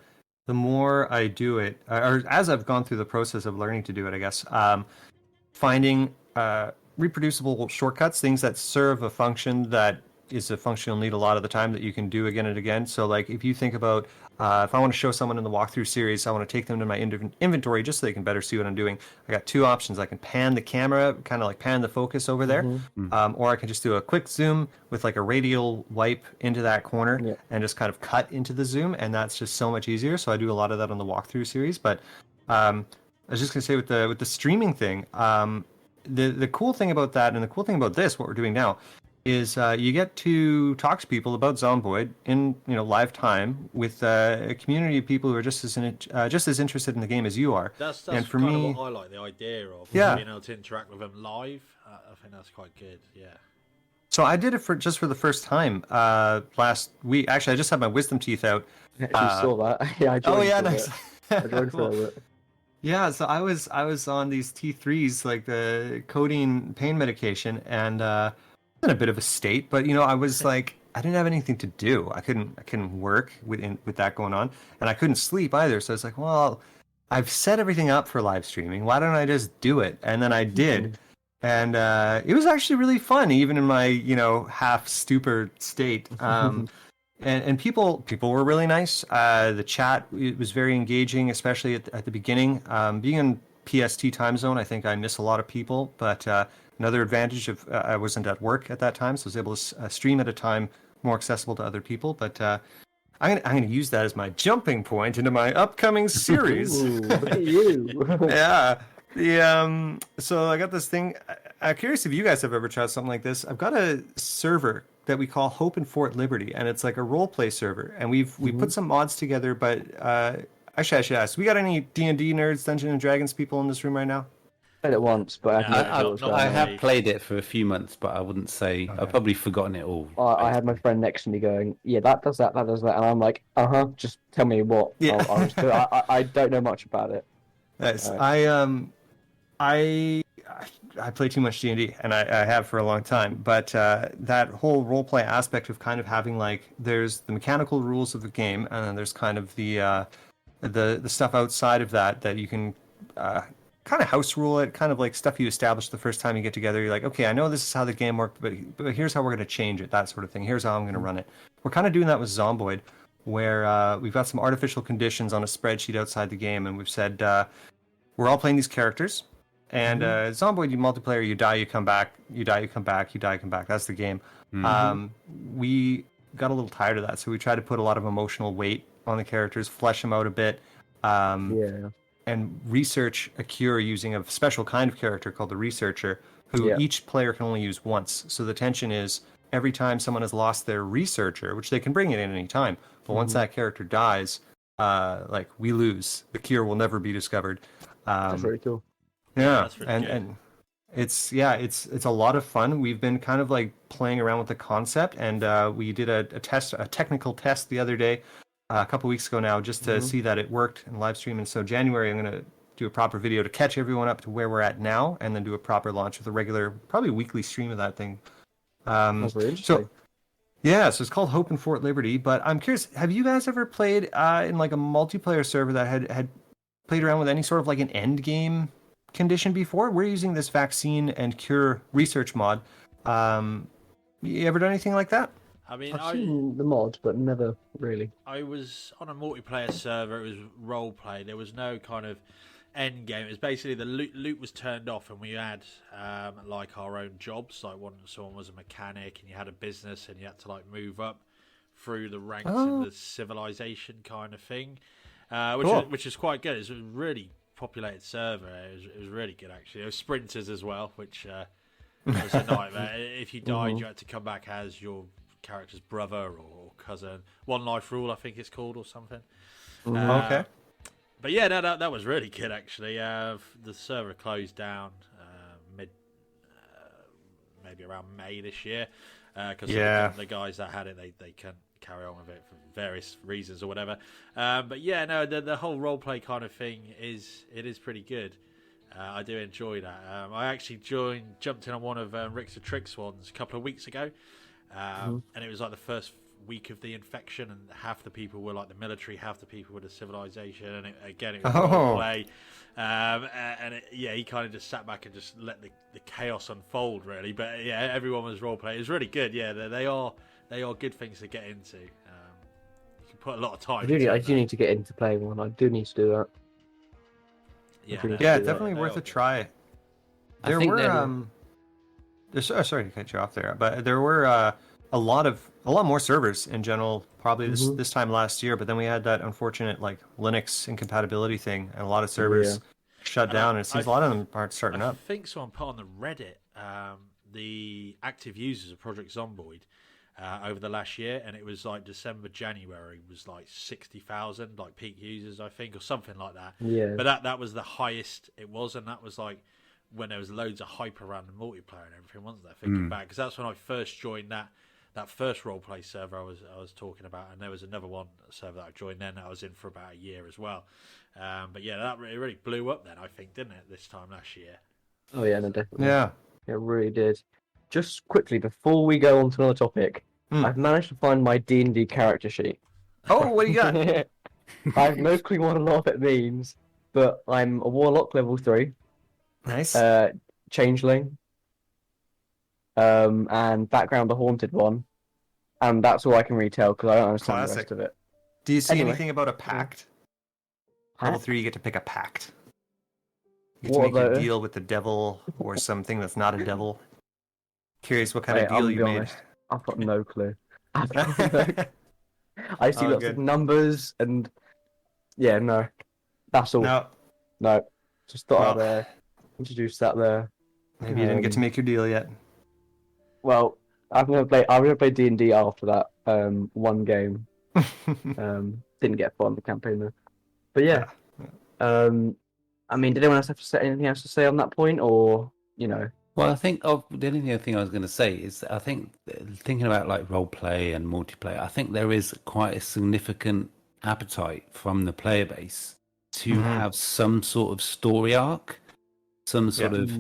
more I do it, or as I've gone through the process of learning to do it, I guess, finding reproducible shortcuts, things that serve a function that is a function you'll need a lot of the time that you can do again and again. So like if you think about if I want to show someone in the walkthrough series, I want to take them to my inventory just so they can better see what I'm doing. I got two options. I can pan the camera, kind of like pan the focus over there, or I can just do a quick zoom with like a radial wipe into that corner and just kind of cut into the zoom, and that's just so much easier. So I do a lot of that on the walkthrough series. But I was just gonna say with the streaming thing, the cool thing about that and the cool thing about this, what we're doing now, is you get to talk to people about Zomboid in live time with a community of people who are just as interested in the game as you are. That's and for kind me, of what I like, the idea of Yeah. being able to interact with them live. I think that's quite good. Yeah. so I did it for the first time last week. Actually, I just had my wisdom teeth out. You saw that? Yeah, I joined. Oh yeah, for nice. it. I joined Cool. for it. Yeah, so I was on these T3s, like the codeine pain medication, and in a bit of a state. But I was like, I didn't have anything to do. I couldn't work with that going on, and I couldn't sleep either. So I was like, well, I've set everything up for live streaming. Why don't I just do it? And then I did, and it was actually really fun, even in my half stupor state. And people were really nice. The chat, it was very engaging, especially at the beginning. Being in PST time zone, I think I miss a lot of people. But another advantage of I wasn't at work at that time, so I was able to stream at a time more accessible to other people. But I'm gonna use that as my jumping point into my upcoming series. Ooh, look at you. Yeah. So I got this thing. I'm curious if you guys have ever tried something like this. I've got a server that we call Hope and Fort Liberty, and it's like a role play server. And we put some mods together, but actually I should ask, we got any D&D nerds, Dungeons and Dragons people in this room right now? Played it once, but I have no idea what's going I on. have played it for a few months, but I wouldn't say I've probably forgotten it all. I had my friend next to me going, yeah, that does that, and I'm like, just tell me what. Yeah. I'll just do it. I don't know much about it. Nice. I play too much D&D, and I have for a long time. But that whole role play aspect of kind of having like, there's the mechanical rules of the game, and then there's kind of the stuff outside of that you can kind of house rule it, kind of like stuff you establish the first time you get together. You're like, okay, I know this is how the game worked, but here's how we're going to change it, that sort of thing. Here's how I'm going to run it. We're kind of doing that with Zomboid, where we've got some artificial conditions on a spreadsheet outside the game, and we've said we're all playing these characters. And Zomboid, you multiplayer, you die, you come back, you die, you come back, you die, you come back. That's the game. We got a little tired of that, so we tried to put a lot of emotional weight on the characters, flesh them out a bit, and research a cure using a special kind of character called the Researcher, who each player can only use once. So the tension is every time someone has lost their Researcher, which they can bring it in any time, but once that character dies, like we lose. The cure will never be discovered. That's very cool. Yeah, That's really good. and it's a lot of fun. We've been kind of like playing around with the concept, and we did a technical test the other day, a couple weeks ago now, just to see that it worked in live stream. And so January, I'm gonna do a proper video to catch everyone up to where we're at now, and then do a proper launch with a regular, probably weekly stream of that thing. That's very interesting. So it's called Hope and Fort Liberty. But I'm curious, have you guys ever played in like a multiplayer server that had played around with any sort of like an end game condition before? We're using this vaccine and cure research mod. You ever done anything like that? I mean, I've seen the mod, but never really. I was on a multiplayer server. It was role play. There was no kind of end game. It was basically the loot was turned off, and we had like our own jobs. Like someone was a mechanic, and you had a business, and you had to like move up through the ranks in the civilization kind of thing, which is quite good. It's a really populated server. It was really good actually. There was sprinters as well, which was a nightmare. If you died, you had to come back as your character's brother or cousin. One life rule, I think it's called, or something. Okay. But yeah, no, that was really good actually. The server closed down maybe around May this year because the guys that had it, they can't carry on with it for various reasons or whatever. But yeah, no, the whole roleplay kind of thing is pretty good. I do enjoy that. I actually jumped in on one of Rick's the Tricks ones a couple of weeks ago, and it was like the first week of the infection, and half the people were like the military, half the people were the civilization, and it was role play. He kind of just sat back and just let the chaos unfold, really. But yeah, everyone was role play. It was really good. Yeah, they are good things to get into. You can put a lot of time. I do need to get into playing one. I do need to do that. Yeah, definitely worth a try. There were sorry to cut you off there, but there were a lot more servers in general, probably this time last year. But then we had that unfortunate like Linux incompatibility thing, and a lot of servers shut down. And it seems a lot of them aren't starting up. I think someone put on the Reddit the active users of Project Zomboid over the last year, and it was like January was like 60,000 like peak users, I think, or something like that. Yeah. But that was the highest it was, and that was like when there was loads of hype around the multiplayer and everything, wasn't there? Thinking back, because that's when I first joined that first roleplay server I was talking about, and there was another server that I joined then that I was in for about a year as well. But yeah, that really blew up then, I think, didn't it? This time last year. Oh yeah, no, definitely. Yeah, it really did. Just quickly before we go on to another topic, I've managed to find my D&D character sheet. Oh, what do you got? I have no clue what a lot of it means, but I'm a warlock level 3. Nice. Changeling. And background the haunted one, and that's all I can retell because I don't understand the rest of it. Do you see anything about a pact? Level 3, you get to pick a pact. You get to make a deal with the devil or something that's not a devil. Curious what kind of deal you made. I've got no clue. I see lots of numbers and no, that's all. No, just thought I'd introduce that there. Maybe you didn't get to make your deal yet. Well, I'm gonna play D&D after that one game. Didn't get far in the campaign though. But yeah. I mean, did anyone else have to say anything else to say on that point, or Well, I think the only thing I was going to say is I think thinking about like role play and multiplayer, I think there is quite a significant appetite from the player base to have some sort of story arc, some sort of,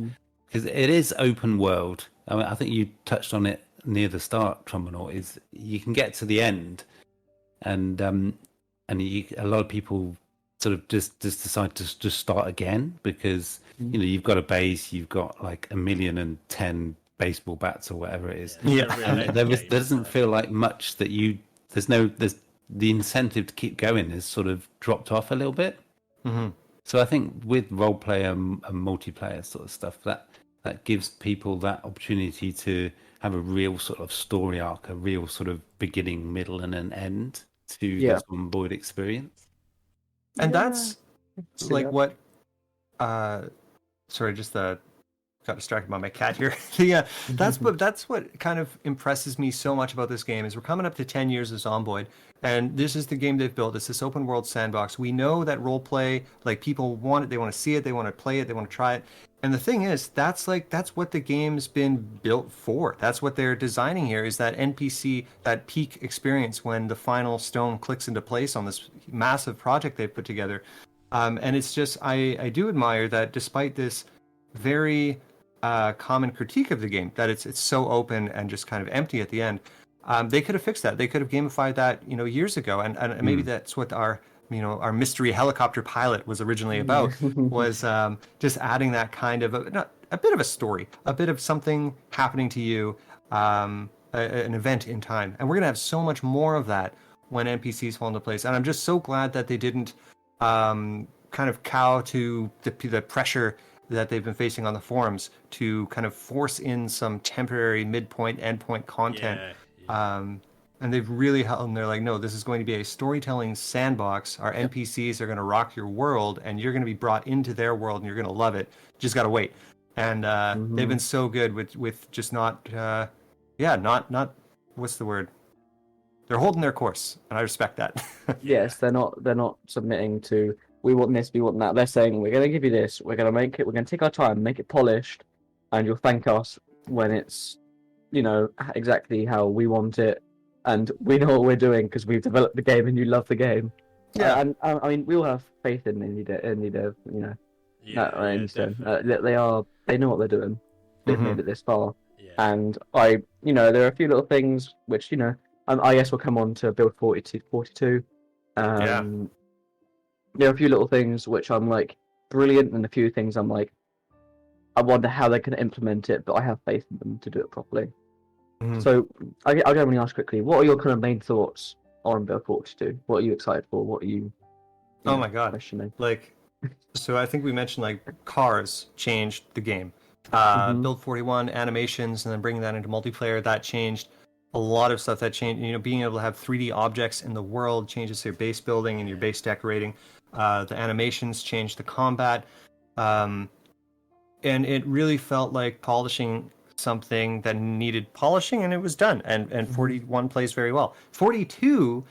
because it is open world. I mean, I think you touched on it near the start, Trombonaught, is you can get to the end, and a lot of people sort of just decide to just start again because you've got a base, you've got like 1,010,000 baseball bats or whatever it is. And there doesn't feel like much that there's the incentive to keep going is sort of dropped off a little bit. So I think with role play and multiplayer sort of stuff, that gives people that opportunity to have a real sort of story arc, a real sort of beginning, middle, and an end to the Zomboid experience. And that's like what sorry, just got distracted by my cat here. That's what kind of impresses me so much about this game is we're coming up to 10 years of Zomboid, and this is the game they've built. It's this open world sandbox. We know that role play, like, people want it, they want to see it, they want to play it, they want to try it. And the thing is, that's what the game's been built for. That's what they're designing here, is that NPC, that peak experience when the final stone clicks into place on this massive project they've put together. And it's just, I do admire that despite this very common critique of the game, that it's so open and just kind of empty at the end, they could have fixed that. They could have gamified that, years ago. And maybe that's what our mystery helicopter pilot was originally about, was just adding that kind of a bit of a story, a bit of something happening to you, an event in time. And we're going to have so much more of that when NPCs fall into place. And I'm just so glad that they didn't kind of cow to the pressure that they've been facing on the forums to kind of force in some temporary midpoint, endpoint content. And they've really held, and they're like, no, this is going to be a storytelling sandbox. Our NPCs are going to rock your world, and you're going to be brought into their world, and you're going to love it. Just got to wait. And they've been so good with just not what's the word? They're holding their course, and I respect that. Yes, they're not submitting to, we want this, we want that. They're saying, we're going to give you this, we're going to make it, we're going to take our time, make it polished, and you'll thank us when it's, exactly how we want it. And we know what we're doing because we've developed the game and you love the game. Yeah. And I mean, we all have faith in indie dev, I understand. They know what they're doing. They've made it this far. Yeah. And there are a few little things which, I guess we'll come on to build 42. Yeah. There are a few little things which I'm like brilliant, and a few things I'm like, I wonder how they're going to implement it, but I have faith in them to do it properly. Mhm. So I'll generally ask quickly, what are your kind of main thoughts on build 42? What are you excited for? What are you Oh my god. questioning? Like, so I think we mentioned like cars changed the game. Mhm. Build 41 animations, and then bringing that into multiplayer, that changed a lot of stuff. That changed, being able to have 3D objects in the world changes your base building and your base decorating. The animations changed the combat, and it really felt like polishing something that needed polishing, and it was done. And 41 plays very well. 42.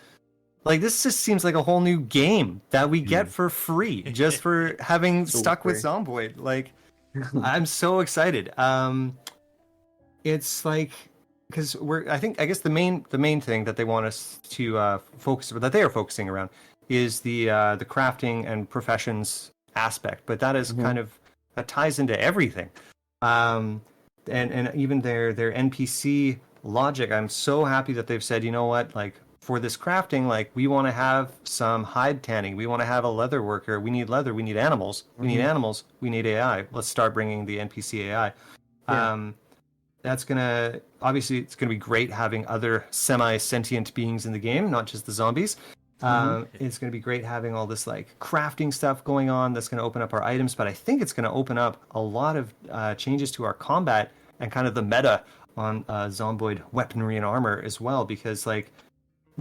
Like, this just seems like a whole new game that we get for free just for having stuck with Zomboid. Like, I'm so excited. It's like, because I guess the main thing that they want us to focus, that they are focusing around, is the crafting and professions aspect. But that is kind of, that ties into everything. And even their NPC logic. I'm so happy that they've said, you know what, like, for this crafting, like, we want to have some hide tanning. We want to have a leather worker. We need leather. We need animals. We need animals. We need AI. Let's start bringing the NPC AI. Yeah. That's obviously, it's gonna be great having other semi-sentient beings in the game, not just the zombies. It's gonna be great having all this like crafting stuff going on. That's gonna open up our items, but I think it's gonna open up a lot of changes to our combat and kind of the meta on Zomboid weaponry and armor as well, because like,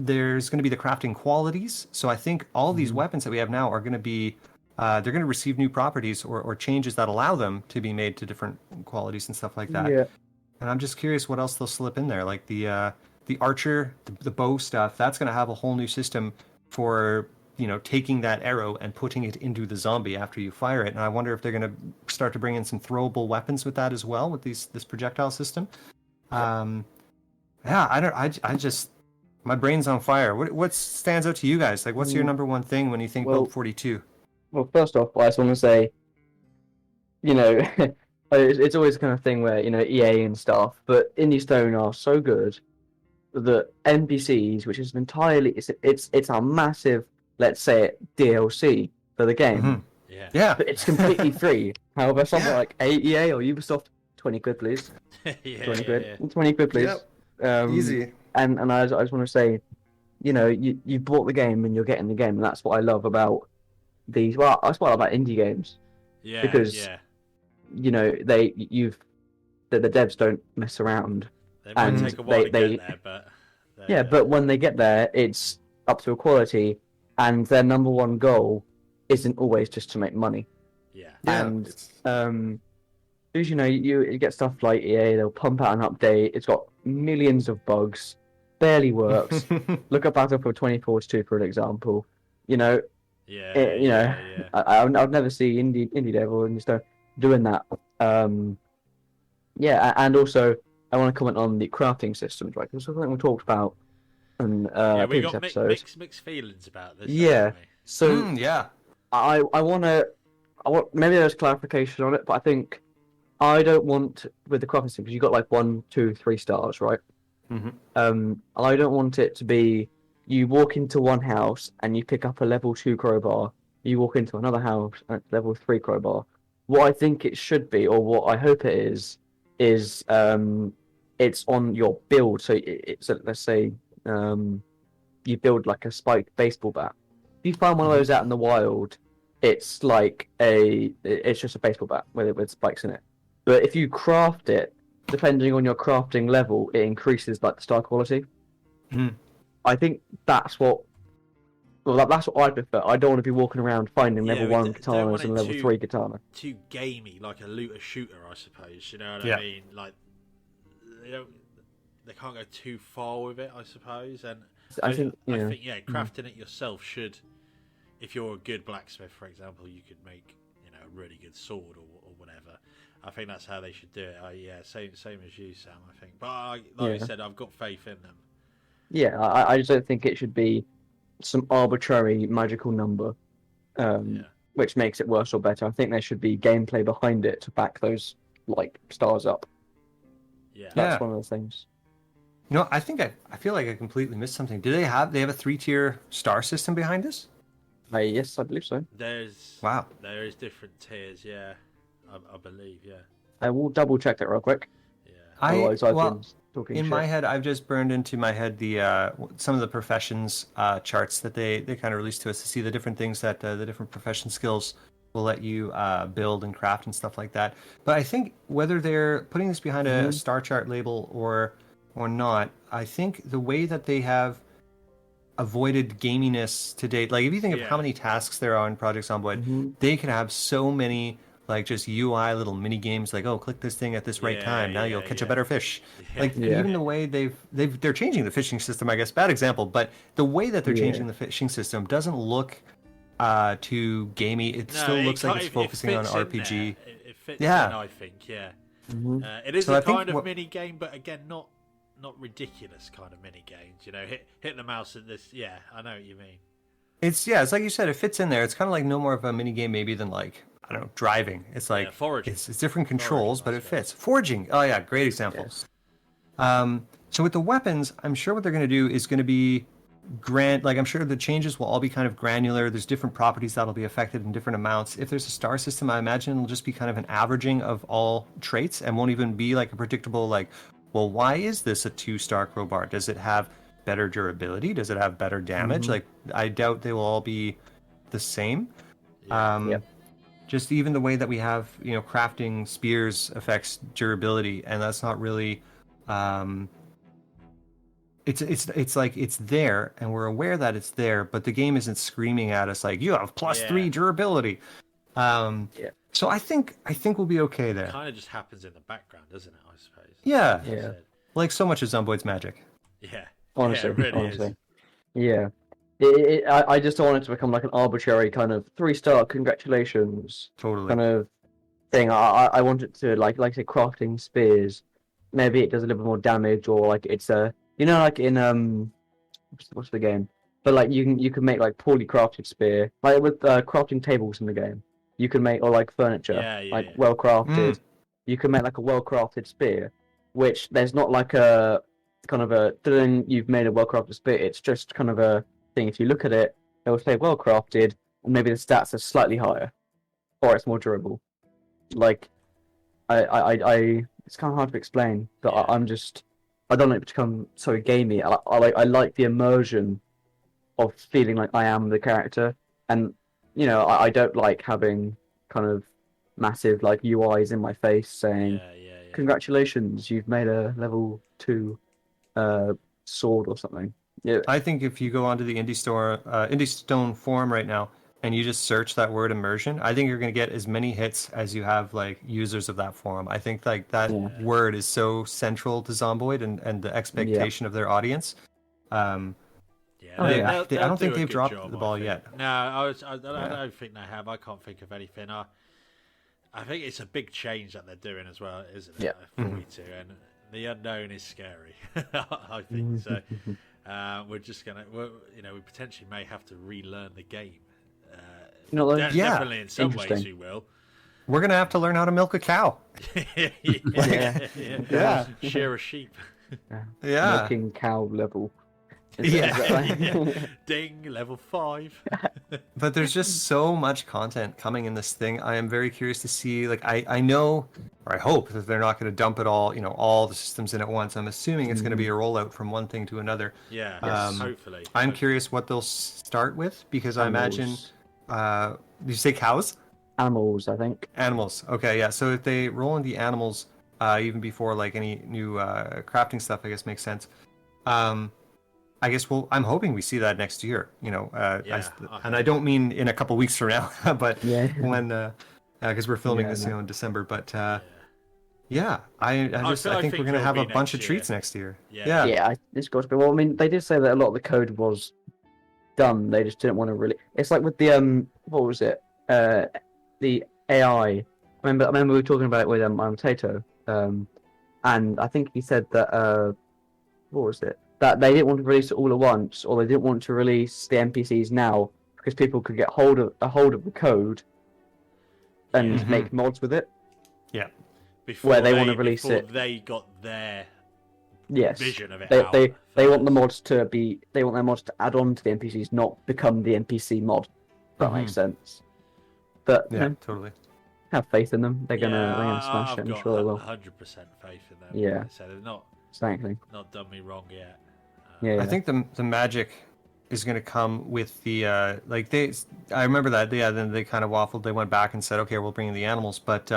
there's going to be the crafting qualities. So I think all these weapons that we have now are going to be, they're going to receive new properties or changes that allow them to be made to different qualities and stuff like that. Yeah. And I'm just curious what else they'll slip in there. Like the archer, the bow stuff, that's going to have a whole new system for, taking that arrow and putting it into the zombie after you fire it. And I wonder if they're going to start to bring in some throwable weapons with that as well, with this projectile system. I just, my brain's on fire. What stands out to you guys? Like, what's your number one thing when you think Build 42? Well, first off, I just want to say, it's always the kind of thing where, EA and stuff, but Indie Stone are so good that NPCs, which is it's a massive, let's say it, DLC for the game. Yeah. But it's completely free. However, something like EA or Ubisoft, 20 quid, please. 20 quid. 20 quid, please. Yep. Easy. And I just want to say, you bought the game and you're getting the game, and that's what I love about these. Well, that's what I love about indie games. Yeah. Because the devs don't mess around. They might take a while to get there, but but when they get there, it's up to a quality, and their number one goal isn't always just to make money. Yeah. And because you get stuff like EA, they'll pump out an update. It's got millions of bugs, barely works. Look at Battlefield 2042 for an example. I've never seen indie devil and stuff doing that. And also I want to comment on the crafting systems, right? Because something we talked about in we got mixed feelings about this. Yeah. So I want maybe there's clarification on it, but I think I don't want with the crafting system, because you got like 1, 2, 3 stars, right? I don't want it to be you walk into one house and you pick up a level 2 crowbar. You walk into another house and it's level 3 crowbar. What I think it should be, or what I hope it is it's on your build. So let's say you build like a spiked baseball bat. If you find one of those out in the wild, it's like it's just a baseball bat with spikes in it. But if you craft it, depending on your crafting level, it increases like the star quality. I think that's what I prefer. I don't want to be walking around finding level 1 katanas and level 3 katana. Too gamey, like a looter shooter, I suppose. You know what I mean? Like they can't go too far with it, I suppose. And I think crafting it yourself should. If you're a good blacksmith, for example, you could make a really good sword or whatever. I think that's how they should do it. Same as you, Sam. I think, but like I said, I've got faith in them. Yeah, I just don't think it should be some arbitrary magical number, which makes it worse or better. I think there should be gameplay behind it to back those like stars up. Yeah, that's one of the things. I think I feel like I completely missed something. Do they have a 3-tier star system behind this? Yes, I believe so. Wow. There is different tiers, yeah. I believe, yeah. I will double check that real quick. Yeah. Otherwise, I've been talking in shit. my head, I've just burned into my head the some of the professions charts that they kind of released to us to see the different things that the different profession skills will let you build and craft and stuff like that. But I think whether they're putting this behind a star chart label or not, I think the way that they have avoided gaminess to date, like if you think of how many tasks there are in Project Zomboid, they can have so many like just UI little mini games, like, oh, click this thing at this right time, now you'll catch a better fish. Even the way they're changing the fishing system, I guess, bad example, but the way that they're changing the fishing system doesn't look too gamey. It still looks like it's focusing on RPG. It fits in, I think, it is a kind of mini game, but again, not ridiculous kind of mini games. Hit the mouse at this. Yeah, I know what you mean. It's like you said, it fits in there. It's kind of like no more of a mini game maybe than like, I don't know, driving. It's like foraging. It's different controls, but it fits. Foraging. Oh yeah, great example. Yes. So with the weapons, I'm sure what they're going to do is going to be I'm sure the changes will all be kind of granular. There's different properties that'll be affected in different amounts. If there's a star system, I imagine it'll just be kind of an averaging of all traits and won't even be like a predictable like, well, why is this a 2-star crowbar? Does it have better durability? Does it have better damage? Like, I doubt they will all be the same. Just even the way that we have, crafting spears affects durability, and that's not really. It's like it's there, and we're aware that it's there, but the game isn't screaming at us like you have +3 durability. So I think we'll be okay there. It kind of just happens in the background, doesn't it? I suppose. Yeah. Like so much of Zomboid's magic. Yeah. Honestly, it really is. Yeah. I just don't want it to become like an arbitrary kind of 3-star congratulations kind of thing. I want it to like say crafting spears. Maybe it does a little bit more damage, or like it's a like in what's the game? But like you can make like poorly crafted spear, like with crafting tables in the game. You can make, or like furniture, well crafted. You can make like a well crafted spear, which there's not like a kind of a then you've made a well crafted spear. It's just kind of a thing. If you look at it, it will say well crafted, and maybe the stats are slightly higher, or it's more durable. Like I it's kind of hard to explain, but I don't like it to become so gamey. I like the immersion of feeling like I am the character, and I don't like having kind of massive like UIs in my face saying congratulations, you've made a level 2 sword or something. Yeah, I think if you go onto the Indie Stone forum right now and you just search that word immersion, I think you're going to get as many hits as you have like users of that forum. I think like that word is so central to Zomboid and the expectation of their audience. I don't think they've dropped the ball yet. No, I don't think they have. I can't think of anything. I think it's a big change that they're doing as well, isn't it? 42, and the unknown is scary. I think so. We're just gonna, we potentially may have to relearn the game. Definitely in some ways we will. We're gonna have to learn how to milk a cow. Shear a sheep. Milking cow level. Ding, level 5. But there's just so much content coming in this thing. I am very curious to see. Like I know, or I hope that they're not going to dump it all. All the systems in at once. I'm assuming it's going to be a rollout from one thing to another. Yeah, hopefully. I'm curious what they'll start with, because I imagine. Did you say cows? Animals, I think. Animals. Okay, yeah. So if they roll in the animals, even before like any new crafting stuff, I guess makes sense. I guess I'm hoping we see that next year. And I don't mean in a couple weeks from now, but when because we're filming this in December. But I think we're gonna have a bunch of treats next year. It's got to be. Well, I mean, they did say that a lot of the code was done. They just didn't want to really. It's like with the what was it? The AI. I remember we were talking about it with Tato, and I think he said that what was it? That they didn't want to release it all at once, or they didn't want to release the NPCs now because people could get hold of the code and make mods with it. Yeah. Where they want to release it. They got their Yes. vision of it They out. they they want first. the mods to be. They want their mods to add on to the NPCs, not become the NPC mod. If that makes sense. But Yeah, totally. have faith in them. They're Yeah, gonna smash I've it. I'm got sure they will. 100% faith in them. Yeah. So they've not Exactly. done me wrong yet. Yeah. I think the magic is going to come with the like they. I remember that. Yeah, then they kind of waffled. They went back and said, okay, we'll bring in the animals. But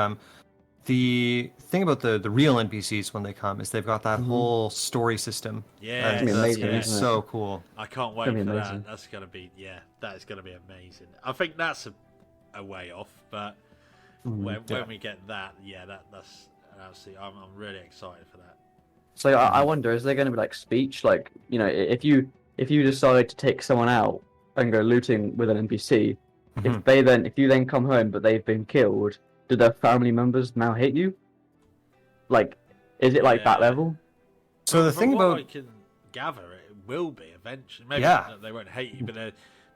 the thing about the real NPCs when they come is they've got that whole story system. Yeah, It's gonna be amazing, That's isn't it? so cool. I can't wait gonna for be that. amazing. That's gonna be that is gonna be amazing. I think that's a way off, but when we get that, that's absolutely. I'm really excited for that. So I wonder, is there going to be like speech, like if you decide to take someone out and go looting with an NPC, if you then come home but they've been killed, do their family members now hate you? Like, is it like that Yeah. level? So the From thing what about I can gather, it will be eventually. Maybe Yeah. they won't hate you, but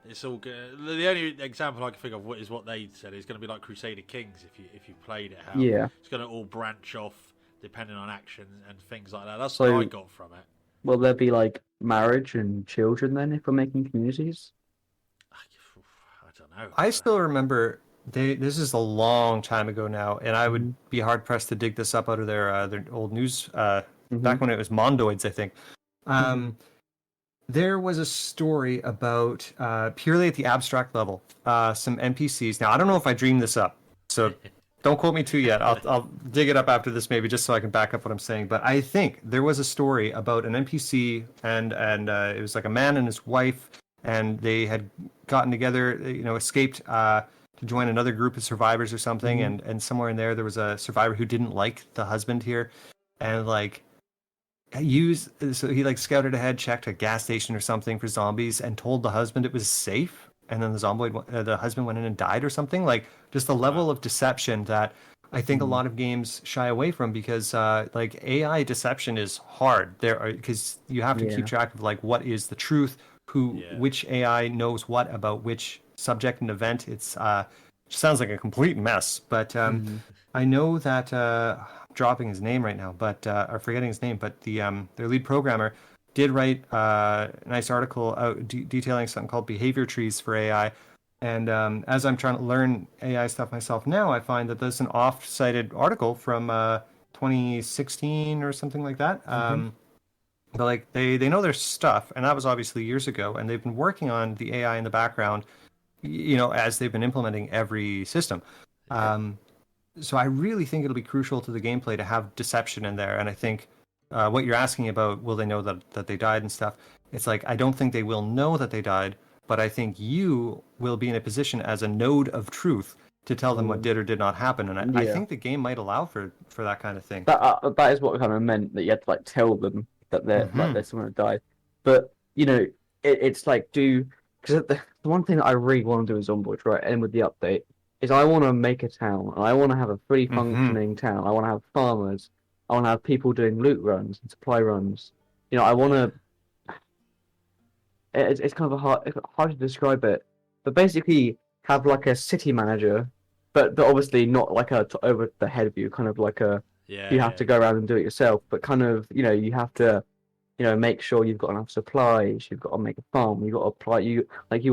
it's all good. The only example I can think of is what they said. It's going to be like Crusader Kings if you played it. How Yeah. it's going to all branch off depending on action and things like that. That's So- what I got from it. Will there be like marriage and children then if we're making communities? I don't know. I still remember this is a long time ago now, and I would be hard pressed to dig this up out of their old news back when it was Mondoids, I think. There was a story about purely at the abstract level, some NPCs. Now I don't know if I dreamed this up, so don't quote me too yet. I'll dig it up after this maybe just so I can back up what I'm saying. But I think there was a story about an NPC and it was like a man and his wife, and they had gotten together, escaped to join another group of survivors or something, and somewhere in there was a survivor who didn't like the husband here, and so he scouted ahead, checked a gas station or something for zombies, and told the husband it was safe, and then the husband went in and died or something. Like, just the level of deception that I think a lot of games shy away from, because AI deception is hard because you have to keep track of what is the truth, which AI knows what about which subject and event. It's sounds like a complete mess, but I know that I'm dropping his name right now, but or forgetting his name, but their lead programmer did write a nice article out detailing something called behavior trees for AI. And as I'm trying to learn AI stuff myself now, I find that there's an oft-cited article from 2016 or something like that. But they know their stuff, and that was obviously years ago, and they've been working on the AI in the background, as they've been implementing every system. So I really think it'll be crucial to the gameplay to have deception in there. And I think what you're asking about, will they know that they died and stuff? It's I don't think they will know that they died, but I think you will be in a position as a node of truth to tell them what did or did not happen. And I think the game might allow for that kind of thing. That is what kind of meant, that you had to tell them that there's someone that died. But it's because the one thing that I really want to do in Zomboid, right, and with the update, is I want to make a town, and I want to have a fully functioning town. I want to have farmers. I want to have people doing loot runs and supply runs. I want to. It's kind of hard to describe it, but basically have a city manager, but obviously not a over the head view, kind of you have to go around and do it yourself, but kind of you have to make sure you've got enough supplies, you've got to make a farm, you've got to apply, you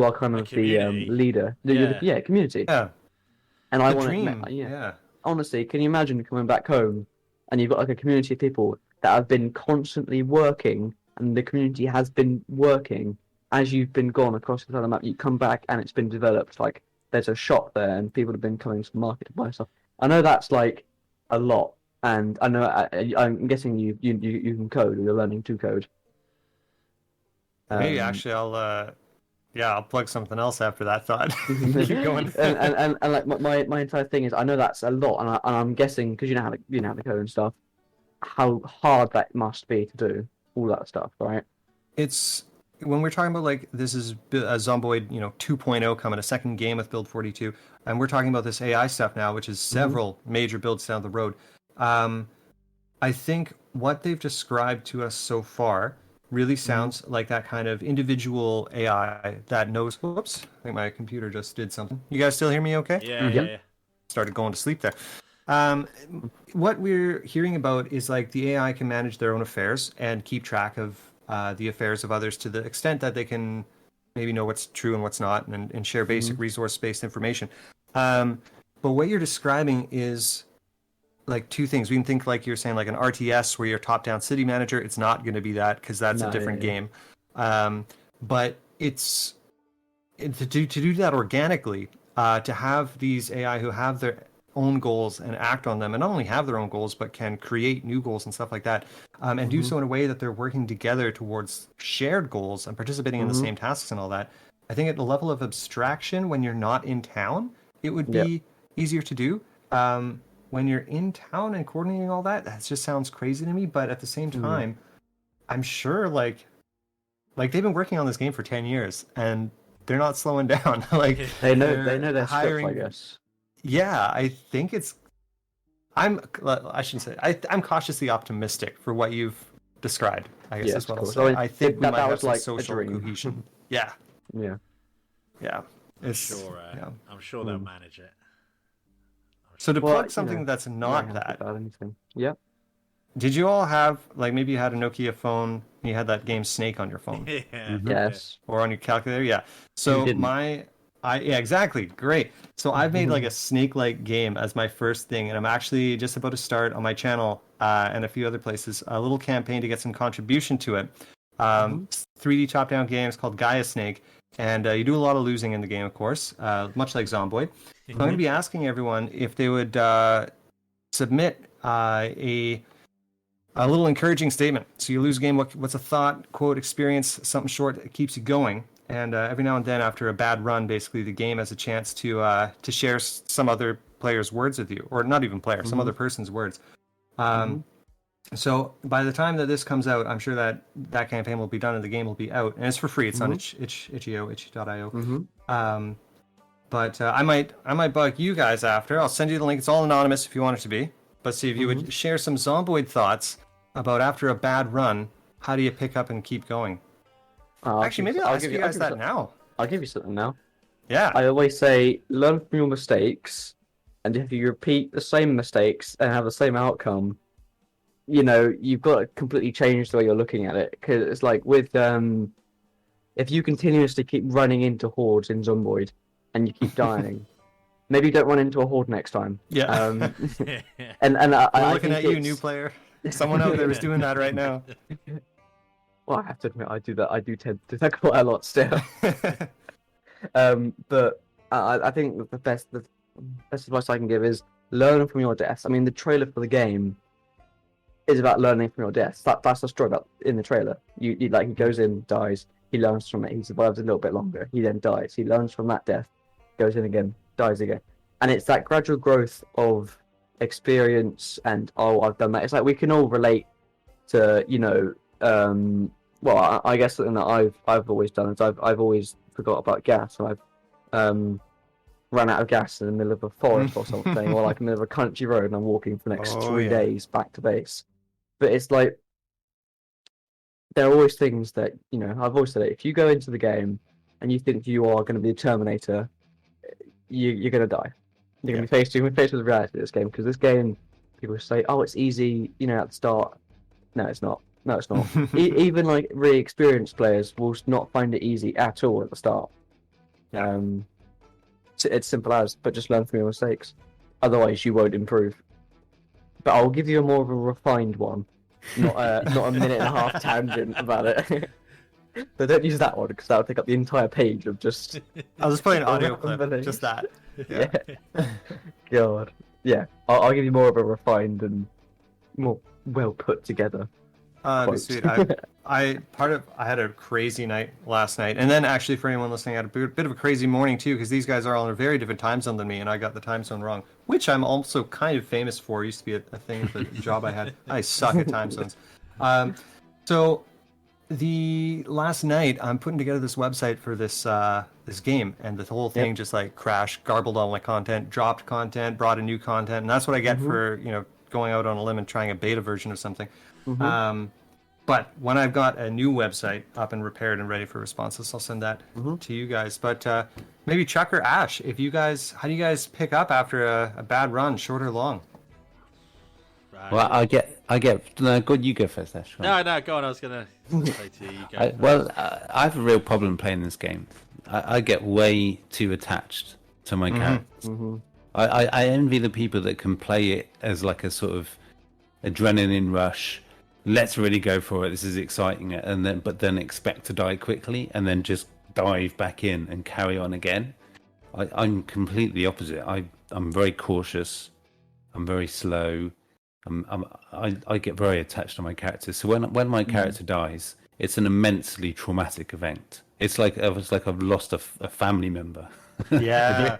are kind of the leader, community. Yeah. And The I want dream. to, honestly, can you imagine coming back home and you've got a community of people that have been constantly working, and the community has been working as you've been gone across the other map. You come back and it's been developed. There's a shop there and people have been coming to the market to buy stuff. I know that's a lot, and I know I'm guessing you can code, or you're learning to code. Maybe actually I'll plug something else after that thought. Keep going. and my entire thing is, I know that's a lot, and I'm guessing, because you know how to code and stuff, how hard that must be to do all that stuff, right? It's when we're talking about this is a Zomboid 2.0 coming, a second game with Build 42, and we're talking about this AI stuff now, which is several major builds down the road. I think what they've described to us so far really sounds like that kind of individual AI that knows. Whoops, I think my computer just did something. You guys still hear me okay? Yeah. Started going to sleep there. What we're hearing about is like the AI can manage their own affairs and keep track of the affairs of others to the extent that they can maybe know what's true and what's not, and share basic resource-based information. But what you're describing is like two things. We can think like you're saying like an RTS where you're top-down city manager. It's not going to be that because that's a different game. But it's to do that organically, to have these AI who have their own goals and act on them, and not only have their own goals but can create new goals and stuff like that, and do so in a way that they're working together towards shared goals and participating in the same tasks and all that. I think at the level of abstraction, when you're not in town, it would be easier to do. When you're in town and coordinating all that, that just sounds crazy to me. But at the same time, I'm sure like they've been working on this game for 10 years and they're not slowing down. Like they know their hiring, script, I guess. Yeah, I think I shouldn't say, I'm cautiously optimistic for what you've described, I guess is what I'll say. I think we might have some social cohesion. Yeah. Yeah. I'm sure they'll manage it. So to plug something that's not that. Yeah. Did you all have, like, maybe you had a Nokia phone and you had that game Snake on your phone? Yes. Or on your calculator? Yeah. So yeah, exactly. Great. So I've made like a Snake-like game as my first thing, and I'm actually just about to start on my channel and a few other places a little campaign to get some contribution to it. 3D top-down game. It's called Gaia Snake, and you do a lot of losing in the game, of course, much like Zomboid. So I'm going to be asking everyone if they would submit a little encouraging statement. So you lose a game, what's a thought, quote, experience, something short that keeps you going. And every now and then, after a bad run, basically the game has a chance to share some other player's words with you, or not even player, some other person's words. So by the time that this comes out, I'm sure that campaign will be done and the game will be out, and it's for free. It's on itch.io. But I might bug you guys after. I'll send you the link. It's all anonymous if you want it to be. But see if you would share some Zomboid thoughts about after a bad run, how do you pick up and keep going? Actually, maybe I'll ask you guys that now. I'll give you something now. Yeah. I always say, learn from your mistakes, and if you repeat the same mistakes and have the same outcome, you've got to completely change the way you're looking at it. Because it's like with, if you continuously keep running into hordes in Zomboid and you keep dying, maybe don't run into a horde next time. Yeah. And I'm looking at you, new player. Someone out there is doing that right now. Well, I have to admit, I do that. I do tend to do that quite a lot still. But I think the best advice I can give is learn from your deaths. I mean, the trailer for the game is about learning from your deaths. That's the story about in the trailer. He goes in, dies, he learns from it, he survives a little bit longer, he then dies, he learns from that death, goes in again, dies again, and it's that gradual growth of experience. And I've done that. It's like we can all relate to well, I guess something that I've always done is I've always forgot about gas, and I've ran out of gas in the middle of a forest or something, or like in the middle of a country road, and I'm walking for the next 3 days back to base. But it's like there are always things that I've always said it, if you go into the game and you think you are going to be a Terminator, you're going to die. You're going to be faced with the reality of this game, because this game, people say, oh, it's easy, at the start. No, it's not. No, it's not. Even like really experienced players will not find it easy at all at the start. It's simple as, but just learn from your mistakes. Otherwise, you won't improve. But I'll give you more of a refined one, not a minute and a half tangent about it. But don't use that one, because that'll take up the entire page of just. I'll just play an audio clip, just that. Yeah. God. Yeah. I'll give you more of a refined and more well put together. Sweet. I had a crazy night last night, and then actually for anyone listening, I had a bit of a crazy morning too, because these guys are all in a very different time zone than me, and I got the time zone wrong, which I'm also kind of famous for. It used to be a thing with the job I had. I suck at time zones. So the last night I'm putting together this website for this game, and the whole thing just like crashed, garbled all my content, dropped content, brought in new content, and that's what I get for going out on a limb and trying a beta version of something. But when I've got a new website up and repaired and ready for responses, I'll send that to you guys. But maybe Chuck or Ash, how do you guys pick up after a bad run, short or long? Well, I get. No, good. You go first, Ash. Go on. No, go on. I was gonna say to you, go I have a real problem playing this game. I get way too attached to my characters. Mm-hmm. I envy the people that can play it as like a sort of adrenaline rush. Let's really go for it. This is exciting, and then expect to die quickly, and then just dive back in and carry on again. I'm completely the opposite. I'm very cautious. I'm very slow. I get very attached to my characters. So when my character dies, it's an immensely traumatic event. It's like I've lost a family member. Yeah.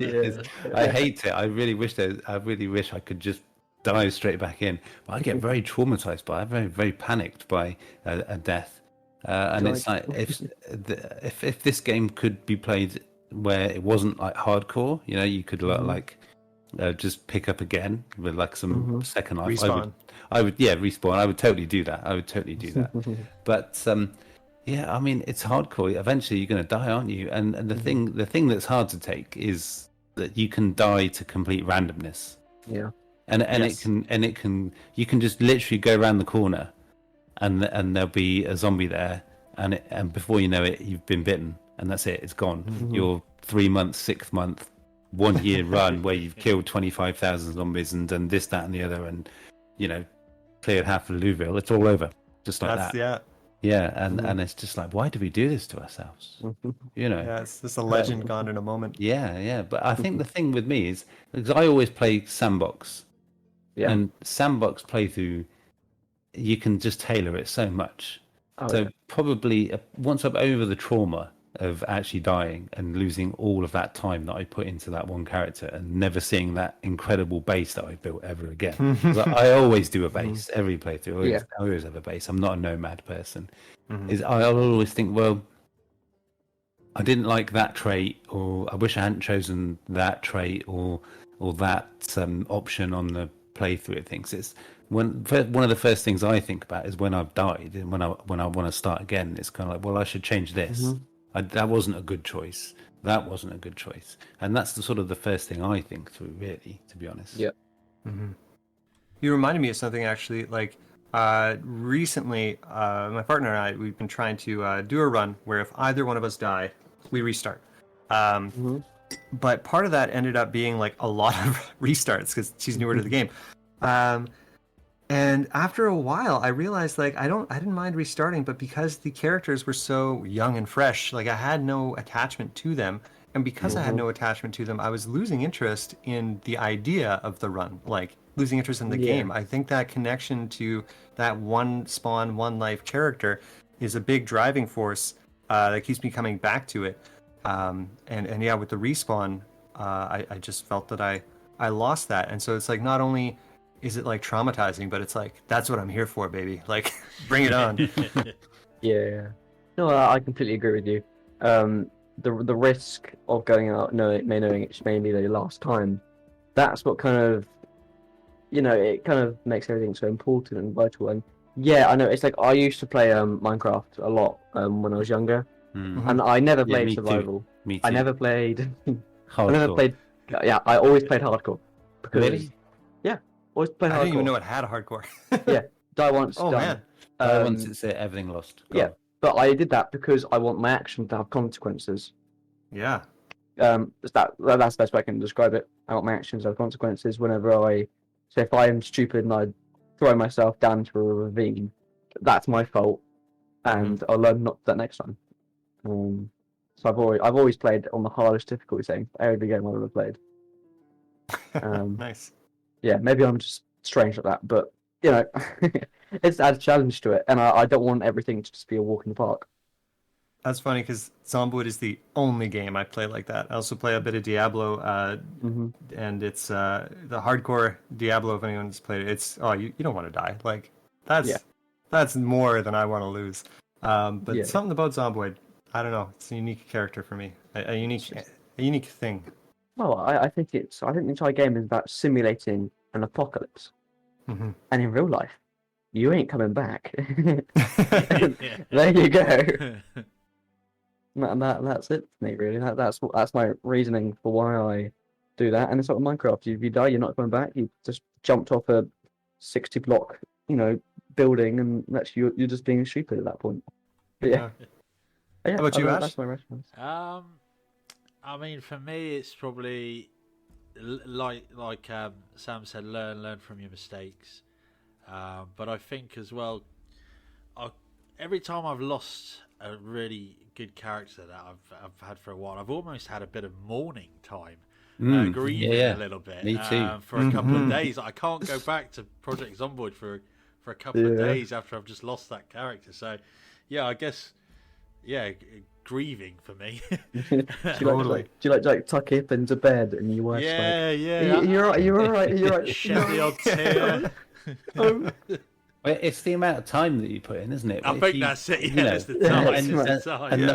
I hate it. I really wish I could just dive straight back in. But I get very traumatized by it. I'm very, very panicked by a death. And it's like if this game could be played where it wasn't like hardcore, you could like just pick up again with like some second life. Respawn. I would respawn. I would totally do that. But yeah, I mean, it's hardcore. Eventually, you're going to die, aren't you? And the thing that's hard to take is that you can die to complete randomness. Yeah. And Yes. you can just literally go around the corner, and there'll be a zombie there, and before you know it, you've been bitten, and that's it. It's gone. Your 3 months, 6 month, 1 year run where you've killed 25,000 zombies and done this, that, and the other, and cleared half of Louisville. It's all over, just like that. Yeah. Yeah, and it's just like, why do we do this to ourselves? Yeah, it's just a legend gone in a moment. Yeah. But I think the thing with me is because I always play sandbox, and sandbox playthrough, you can just tailor it so much. Probably once I'm over the trauma of actually dying and losing all of that time that I put into that one character and never seeing that incredible base that I built ever again. 'Cause I always do a base every playthrough. I always have a base. I'm not a nomad person. I'll always think, well, I didn't like that trait, or I wish I hadn't chosen that trait, or that option on the playthrough of things. It's one of the first things I think about is when I've died and when I want to start again. It's kind of like, well, I should change this. That wasn't a good choice. That wasn't a good choice. And that's the first thing I think through, really, to be honest. Yeah. You reminded me of something actually. Like recently, my partner and I, we've been trying to do a run where if either one of us die, we restart. But part of that ended up being like a lot of restarts because she's newer to the game. And after a while, I realized like I didn't mind restarting, but because the characters were so young and fresh, like I had no attachment to them, and because I had no attachment to them, I was losing interest in the idea of the run, like losing interest in the game. I think that connection to that one spawn, one life character is a big driving force that keeps me coming back to it. And yeah, with the respawn, I just felt that I lost that, and so it's like not only is it like traumatizing, but it's like, that's what I'm here for, baby. Like, bring it on. Yeah. No, I completely agree with you. The risk of going out knowing it's mainly the last time, that's what kind of, it kind of makes everything so important and vital. And yeah, I know, it's like I used to play Minecraft a lot when I was younger, and I never played me survival. Me too. I never played. Hardcore. I never played. Yeah, I always played hardcore. Because, Really? Yeah, always played hardcore. I didn't even know it had hardcore. Die once. Oh, done. man. Once it's everything lost. Yeah, but I did that because I want my action to have consequences. Yeah. That's the best way I can describe it. I want my actions to have consequences whenever so if I am stupid and I throw myself down into a ravine, that's my fault, and I'll learn not to do that next time. So I've always played on the hardest difficulty setting for every game I've ever played. Nice. Yeah, maybe I'm just strange like that, but it's adds challenge to it, and I don't want everything to just be a walk in the park. That's funny because Zomboid is the only game I play like that. I also play a bit of Diablo, and it's the hardcore Diablo. If anyone's played it, it's you don't want to die. Like that's more than I want to lose. But something about Zomboid, I don't know. It's a unique character for me, a unique thing. Well, I think the entire game is about simulating an apocalypse, and in real life, you ain't coming back. There you go. And that's it for me, really. That's my reasoning for why I do that. And it's like Minecraft. If you die, you're not coming back. You just jumped off a 60 block, building, and that's you're just being stupid at that point. But yeah. How about you, Ash? That's my response. I mean, for me, it's probably like Sam said, learn from your mistakes. But I think as well, every time I've lost a really good character that I've had for a while, I've almost had a bit of mourning time, grieving a little bit. Me too. For a couple of days. I can't go back to Project Zomboid for a couple of days after I've just lost that character. So, yeah, I guess, grieving for me. Do you like tuck up into bed and you watch you're right, you're right. Shed the odd tear. Well, it's the amount of time that you put in, isn't it? I think that's it. Yeah, it's the time. And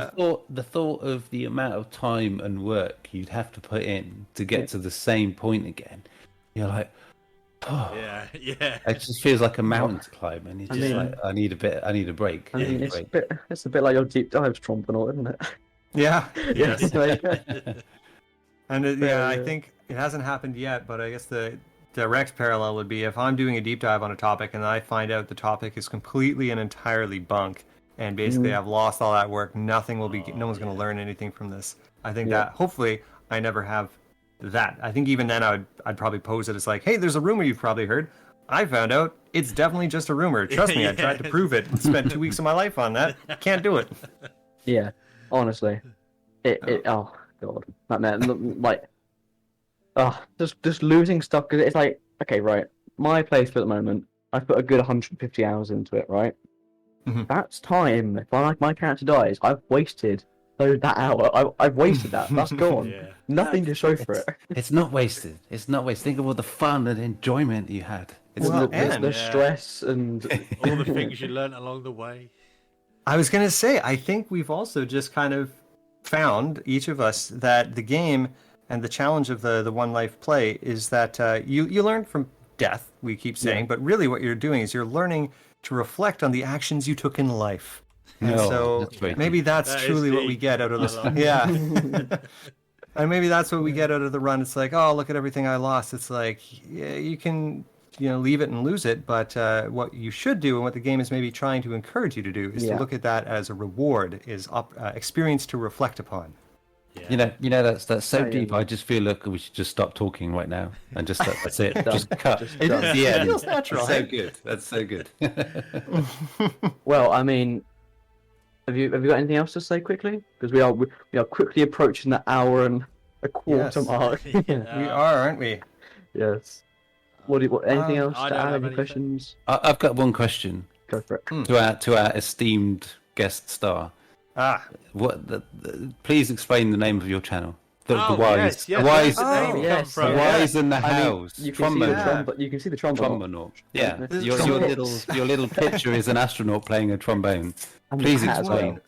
the thought of the amount of time and work you'd have to put in to get to the same point again, you're like, oh, yeah. It just feels like a mountain to climb, and you're just like, I need a break. I mean, it's a bit like your deep dives, Trombonaught, isn't it? Yeah. Yes. And I think it hasn't happened yet, but I guess the direct parallel would be if I'm doing a deep dive on a topic and I find out the topic is completely and entirely bunk, and basically I've lost all that work, no one's going to learn anything from this. I think that hopefully I never have that. I think even then I'd probably pose it as like, hey, there's a rumor you've probably heard. I found out it's definitely just a rumor. Trust me, I tried to prove it and spent 2 weeks of my life on that. Can't do it. Yeah, honestly, oh god, that man, like, just losing stuff, because it's like, okay, right, my playthrough at the moment, I've put a good 150 hours into it, right? That's time. If my character dies, I've wasted that hour. I've wasted that. That's gone. Nothing to show for it. It's not wasted. Think of all the fun and enjoyment you had. It's the stress and all the things you learned along the way. I was going to say, I think we've also just kind of found, each of us, that the game and the challenge of the one life play is that you learn from death, we keep saying, but really what you're doing is you're learning to reflect on the actions you took in life. And so maybe that's truly what we get out of this. And maybe that's what we get out of the run. It's like, oh, look at everything I lost. It's like, you can leave it and lose it, but what you should do, and what the game is maybe trying to encourage you to do, is to look at that as a reward, is experience to reflect upon. That's so deep. I just feel like we should just stop talking right now and just that's it. Just cut. It feels natural. That's so good. That's so good. Well, I mean, have you got anything else to say quickly? Because we are quickly approaching the hour and a quarter mark. We are, aren't we? Yes. Anything else I to don't add? have Any questions? I've got one question. Go for it. To our esteemed guest star. Please explain the name of your channel. The whys. Yes, the whys. The whys and the hows. You can see the Trombonaught. Yeah. Your little picture is an astronaut playing a trombone. Please explain.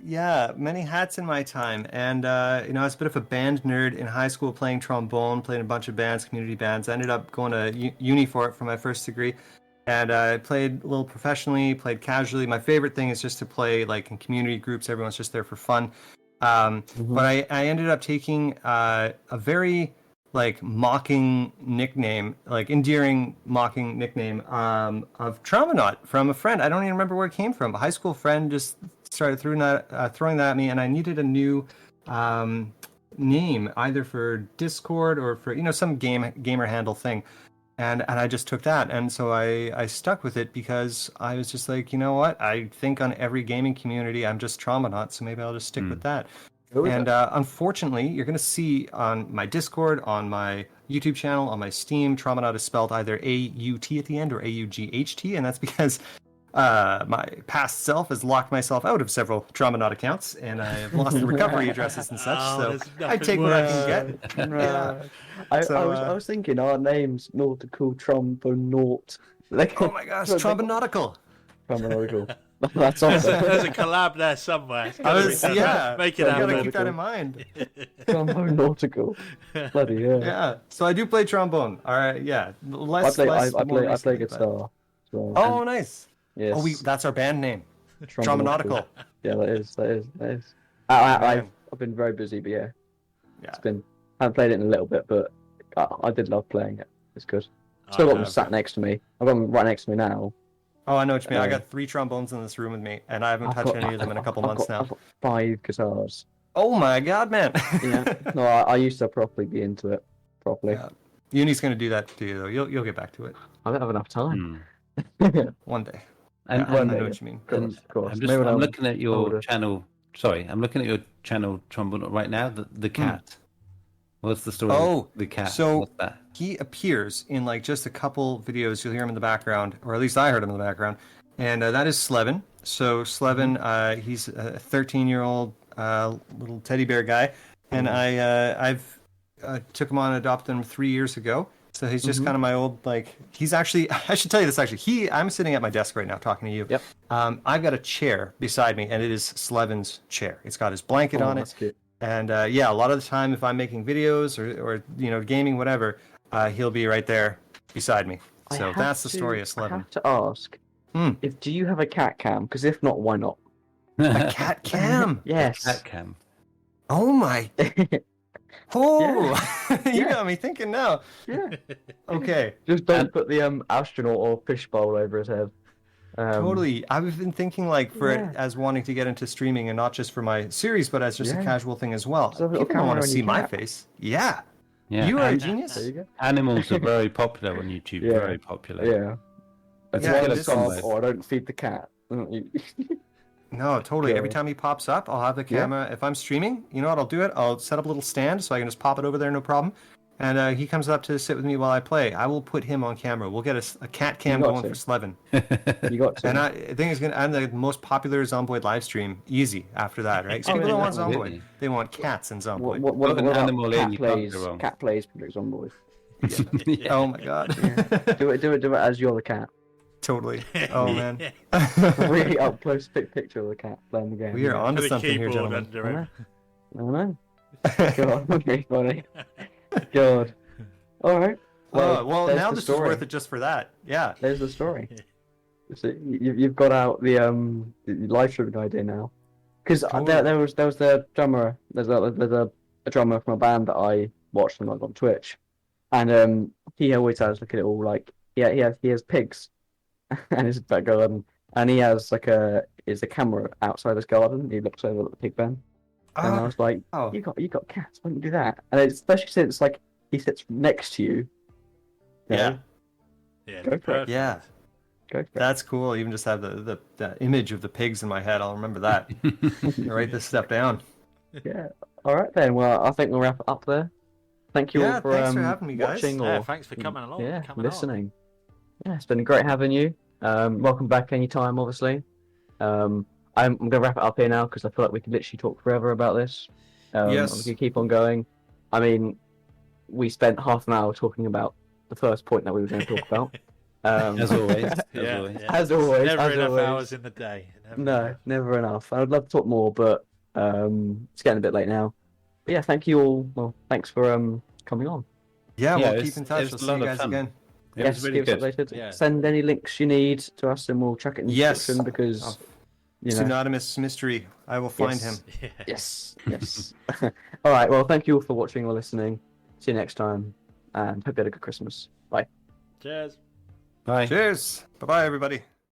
Yeah, many hats in my time, and I was a bit of a band nerd in high school, playing trombone, playing a bunch of bands, community bands. I ended up going to uni for my first degree, and I played a little professionally, played casually. My favorite thing is just to play like in community groups. Everyone's just there for fun. But I ended up taking a very like mocking nickname, like endearing mocking nickname of Trombonaught from a friend. I don't even remember where it came from. A high school friend just started throwing that at me, and I needed a new name, either for Discord or for some gamer handle thing, and I just took that, and so I stuck with it because I was just like, you know what, I think on every gaming community I'm just Trombonaught, so maybe I'll just stick with that. And unfortunately, you're going to see on my Discord, on my YouTube channel, on my Steam, Trombonaught is spelled either A-U-T at the end or A-U-G-H-T, and that's because my past self has locked myself out of several Trombonaught accounts, and I have lost the recovery addresses and such, so I take what I can get. I was thinking our name's nautical Trombonaught. Oh my gosh, Trombonautical. Trombonautical. That's awesome. There's a collab there somewhere. Make it happen. Gotta keep that in mind. Trombonautical. Bloody hell. Yeah. So I do play trombone. All right. Yeah. I play guitar. Well. Oh, nice. Yes. Oh, that's our band name. Trombonautical. Yeah, that is. I've been very busy, but yeah. It's been. I haven't played it in a little bit, but I did love playing it. It's good. Still got them have. sat next to me. I've got them right next to me now. Oh, I know what you mean. I Uh, got 3 trombones in this room with me, and I haven't touched any of them in a couple I've months got, now. I've got 5 guitars. Oh my god, man! Yeah. No, I used to properly be into it. Properly. Yeah. Uni's gonna do that to you though. You'll get back to it I don't have enough time. one day. And, Yeah, I one know day, what you mean. and Of course. I'm, Maybe when I'm I'm looking at your older. channel. Sorry, I'm looking at your channel, Trombonaught, right now. The cat. What's the story? Oh, of the cat. so- What's that? He appears in like just a couple videos. You'll hear him in the background, or at least I heard him in the background. And that is Slevin. So Slevin, he's a 13-year-old little teddy bear guy, and I've took him on and adopted him 3 years ago. So he's just kind of my old, like, he's actually, I should tell you this actually. I'm sitting at my desk right now talking to you. Yep. I've got a chair beside me, and it is Slevin's chair. It's got his blanket on it. That's cute. And yeah, a lot of the time, if I'm making videos or gaming, whatever, he'll be right there beside me. I So have that's the to- story of I Slevin. have to ask, do you have a cat cam? Because if not, why not? A cat cam. Yes. Cat cam. Oh my. Oh, you Yeah. got me thinking now. Yeah. Okay. Just don't put the astronaut or fishbowl over his head. Totally. I've been thinking like for Yeah. it as wanting to get into streaming and not just for my series, but as just a Yeah. casual thing as well. So a little People want camera to on see your my cat. face. Yeah. Yeah. You are a and genius. There you go. animals are very popular on YouTube. Yeah. Very popular. Yeah. That's Yeah, why it I is start, nice. or I don't feed the cat. No, totally. Every Yeah. time he pops up, I'll have the camera. If I'm streaming, you know what? I'll do it. I'll set up a little stand so I can just pop it over there, no problem. And he comes up to sit with me while I play. I will put him on camera. We'll get a cat cam You got going to. for Slevin. You got to. And I think it's gonna. I'm the most popular Zomboid live stream. Easy after that, right? 'Cause Oh, people yeah, don't want absolutely. Zomboid. They want cats and Zomboid. Put an about animal in, cat you can't plays? go wrong. Cat plays Project Zomboid. Oh my god. Do it as you're the cat. Totally. Oh man. Really up close picture of the cat playing the game. We are Yeah. onto With a something here, keyboard gentlemen. under him. I know. God, okay, funny. God. All right. Well, there's now the this story. is worth it just for that. Yeah. There's the story. So you've got out the live streaming idea now, because Totally. there was the drummer. There's a drummer from a band that I watched on Twitch, and he always has look at it all like he has pigs, and his back garden, and he has like a camera outside his garden. He looks over at the pig pen, and I was like, Oh. you got cats. Why don't you do that? And especially since like he sits next to you. you Yeah. know, Yeah, Go for it. perfect. Yeah. go for it. That's cool. Even just have the image of the pigs in my head. I'll remember that. Write this stuff down. Yeah. All right then. Well, I think we'll wrap it up there. Thank you Yeah, all for, thanks for having me, guys. watching Yeah, or thanks for coming along. yeah, coming listening. Yeah, it's been great having you. Welcome back anytime, obviously. I'm gonna wrap it up here now because I feel like we could literally talk forever about this. Yes. We could keep on going. I mean, we spent half an hour talking about the first point that we were going to talk about. As always. On. As Yeah, always. yeah. As always, Never as enough always. hours in the day. No, never enough. I would love to talk more, but it's getting a bit late now. But yeah, thank you all. Well, thanks for coming on. Yeah, Yeah, we'll it's- keep in touch. it's We'll a see lot you of guys fun. again. It Yes, was really keep us good. updated. Yeah. Send any links you need to us, and we'll chuck it in the Yes. description because Oh, you know. Pseudonymous mystery. I will find him. Yes. Yeah. Yes, yes. All right. Well, thank you all for watching or listening. See you next time, and hope you had a good Christmas. Bye. Cheers. Bye. Cheers. Bye bye, everybody.